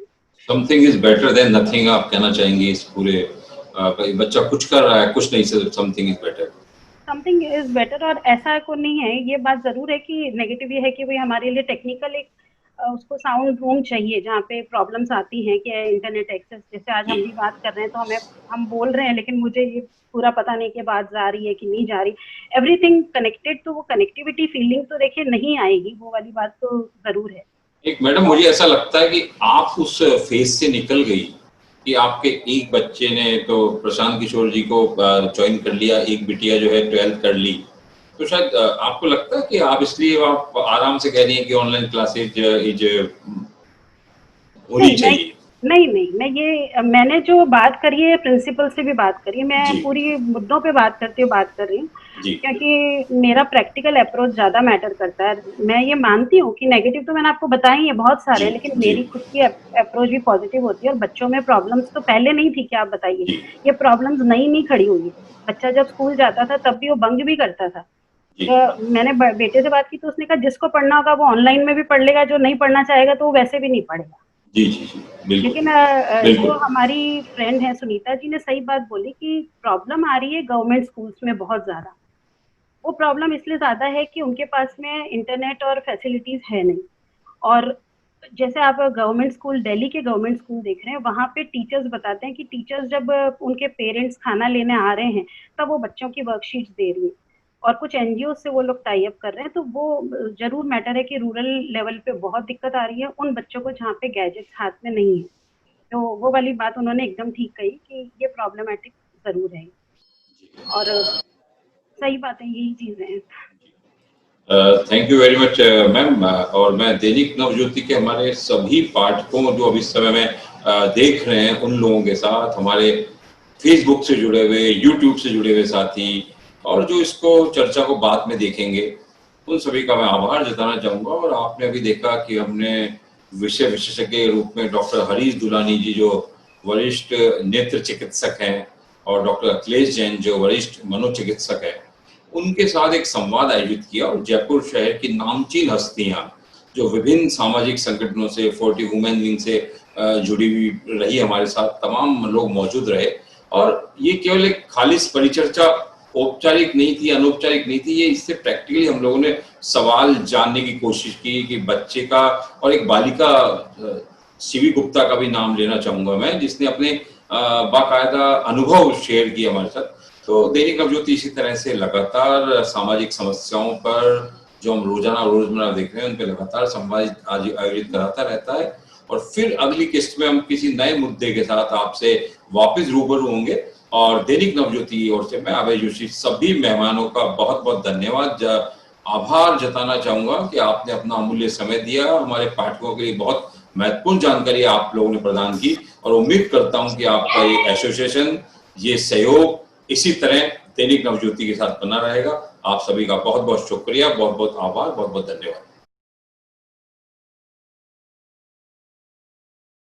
Something is better than nothing, आप कहना चाहेंगे इस पूरे, बच्चा कुछ कर रहा है, कुछ नहीं, something is better, something is better. और ऐसा को नहीं है, ये बात जरूर है कि नेगेटिव ये है कि भाई हमारे लिए टेक्निकल एक उसको साउंड रूम चाहिए जहाँ पे प्रॉब्लम्स आती हैं कि इंटरनेट एक्सेस, जैसे आज हम भी बात कर रहे हैं तो हम बोल रहे हैं लेकिन मुझे ये पूरा पता नहीं कि बात जा रही है कि नहीं जा रही, एवरीथिंग कनेक्टेड, तो वो कनेक्टिविटी फीलिंग तो देखिए नहीं आएगी, वो वाली बात तो जरूर है। एक मैडम मुझे ऐसा लगता है कि आप उस फेज से निकल गई कि आपके एक बच्चे ने तो प्रशांत किशोर जी को ज्वाइन कर लिया, एक बिटिया जो है 12th कर ली, तो शायद आपको लगता है कि आप इसलिए आप आराम से कह रही हैं कि ऑनलाइन क्लासेज होनी चाहिए? नहीं, मैंने जो बात करी है प्रिंसिपल से भी बात करी है, मैं पूरी मुद्दों पे बात कर रही हूँ क्योंकि मेरा प्रैक्टिकल अप्रोच ज्यादा मैटर करता है। मैं ये मानती हूँ कि नेगेटिव तो मैंने आपको बताई है बहुत सारे, लेकिन मेरी खुद की अप्रोच भी पॉजिटिव होती है और बच्चों में प्रॉब्लम्स तो पहले नहीं थी, क्या आप बताइए, ये प्रॉब्लम्स नई खड़ी हुई है। बच्चा जब स्कूल जाता था तब भी वो बंक भी करता था, तो मैंने बेटे से बात की तो उसने कहा जिसको पढ़ना होगा वो ऑनलाइन में भी पढ़ लेगा, जो नहीं पढ़ना चाहेगा तो वो वैसे भी नहीं पढ़ेगा। जी, लेकिन जो हमारी फ्रेंड है सुनीता जी ने सही बात बोली कि प्रॉब्लम आ रही है गवर्नमेंट स्कूल्स में बहुत ज्यादा। वो प्रॉब्लम इसलिए ज्यादा है कि उनके पास में इंटरनेट और फैसिलिटीज है नहीं, और जैसे आप गवर्नमेंट स्कूल, दिल्ली के गवर्नमेंट स्कूल देख रहे हैं, वहाँ पे टीचर्स बताते हैं कि टीचर्स जब उनके पेरेंट्स खाना लेने आ रहे हैं तब वो बच्चों की वर्कशीट्स दे रही हैं, और कुछ एनजीओ से वो लोग टाई अप कर रहे हैं। तो वो जरूर मैटर है कि रूरल लेवल पे बहुत दिक्कत आ रही है उन बच्चों को जहाँ पे गैजेट्स हाथ में नहीं है। तो वो वाली बात उन्होंने एकदम ठीक कही कि ये प्रॉब्लमेटिक जरूर है, और सही बात है, यही चीजें हैं। Thank you very much ma'am. और मैं दैनिक नवज्योति के हमारे सभी पाठकों जो अभी इस समय में देख रहे हैं, उन लोगों के साथ हमारे फेसबुक से जुड़े हुए, यूट्यूब से जुड़े हुए साथी और जो इसको चर्चा को बाद में देखेंगे, उन सभी का मैं आभार जताना चाहूँगा। और आपने अभी देखा कि हमने विषय विशेषज्ञ के रूप में डॉक्टर हरीश दुलानी जी जो वरिष्ठ नेत्र चिकित्सक हैं और डॉक्टर अखिलेश जैन जो वरिष्ठ मनोचिकित्सक हैं, उनके साथ एक संवाद आयोजित किया और जयपुर शहर की नामचीन हस्तियां जो विभिन्न सामाजिक संगठनों से 40 वुमेन विंग से जुड़ी हुई रही, हमारे साथ तमाम लोग मौजूद रहे। और ये केवल एक खालिस परिचर्चा औपचारिक नहीं थी, अनौपचारिक नहीं थी, ये इससे प्रैक्टिकली हम लोगों ने सवाल जानने की कोशिश की कि बच्चे का, और एक बालिका सीवी गुप्ता का भी नाम लेना चाहूंगा मैं, जिसने अपने बाकायदा अनुभव शेयर किए हमारे साथ। तो दैनिक नवज्योति इसी तरह से लगातार सामाजिक समस्याओं पर जो हम रोजमर्रा देख रहे हैं उन पर लगातार संवाद आयोजित कराता रहता है, और फिर अगली किस्त में हम किसी नए मुद्दे के साथ आपसे वापस रूबरू होंगे। और दैनिक नवज्योति की ओर से मैं अभय जोशी सभी मेहमानों का बहुत बहुत धन्यवाद, आभार जताना चाहूंगा कि आपने अपना अमूल्य समय दिया, हमारे पाठकों के लिए बहुत महत्वपूर्ण जानकारी आप लोगों ने प्रदान की, और उम्मीद करता हूं कि आपका ये एसोसिएशन, ये सहयोग इसी तरह दैनिक नवज्योति के साथ बना रहेगा। आप सभी का बहुत बहुत शुक्रिया, बहुत बहुत आभार, बहुत बहुत धन्यवाद।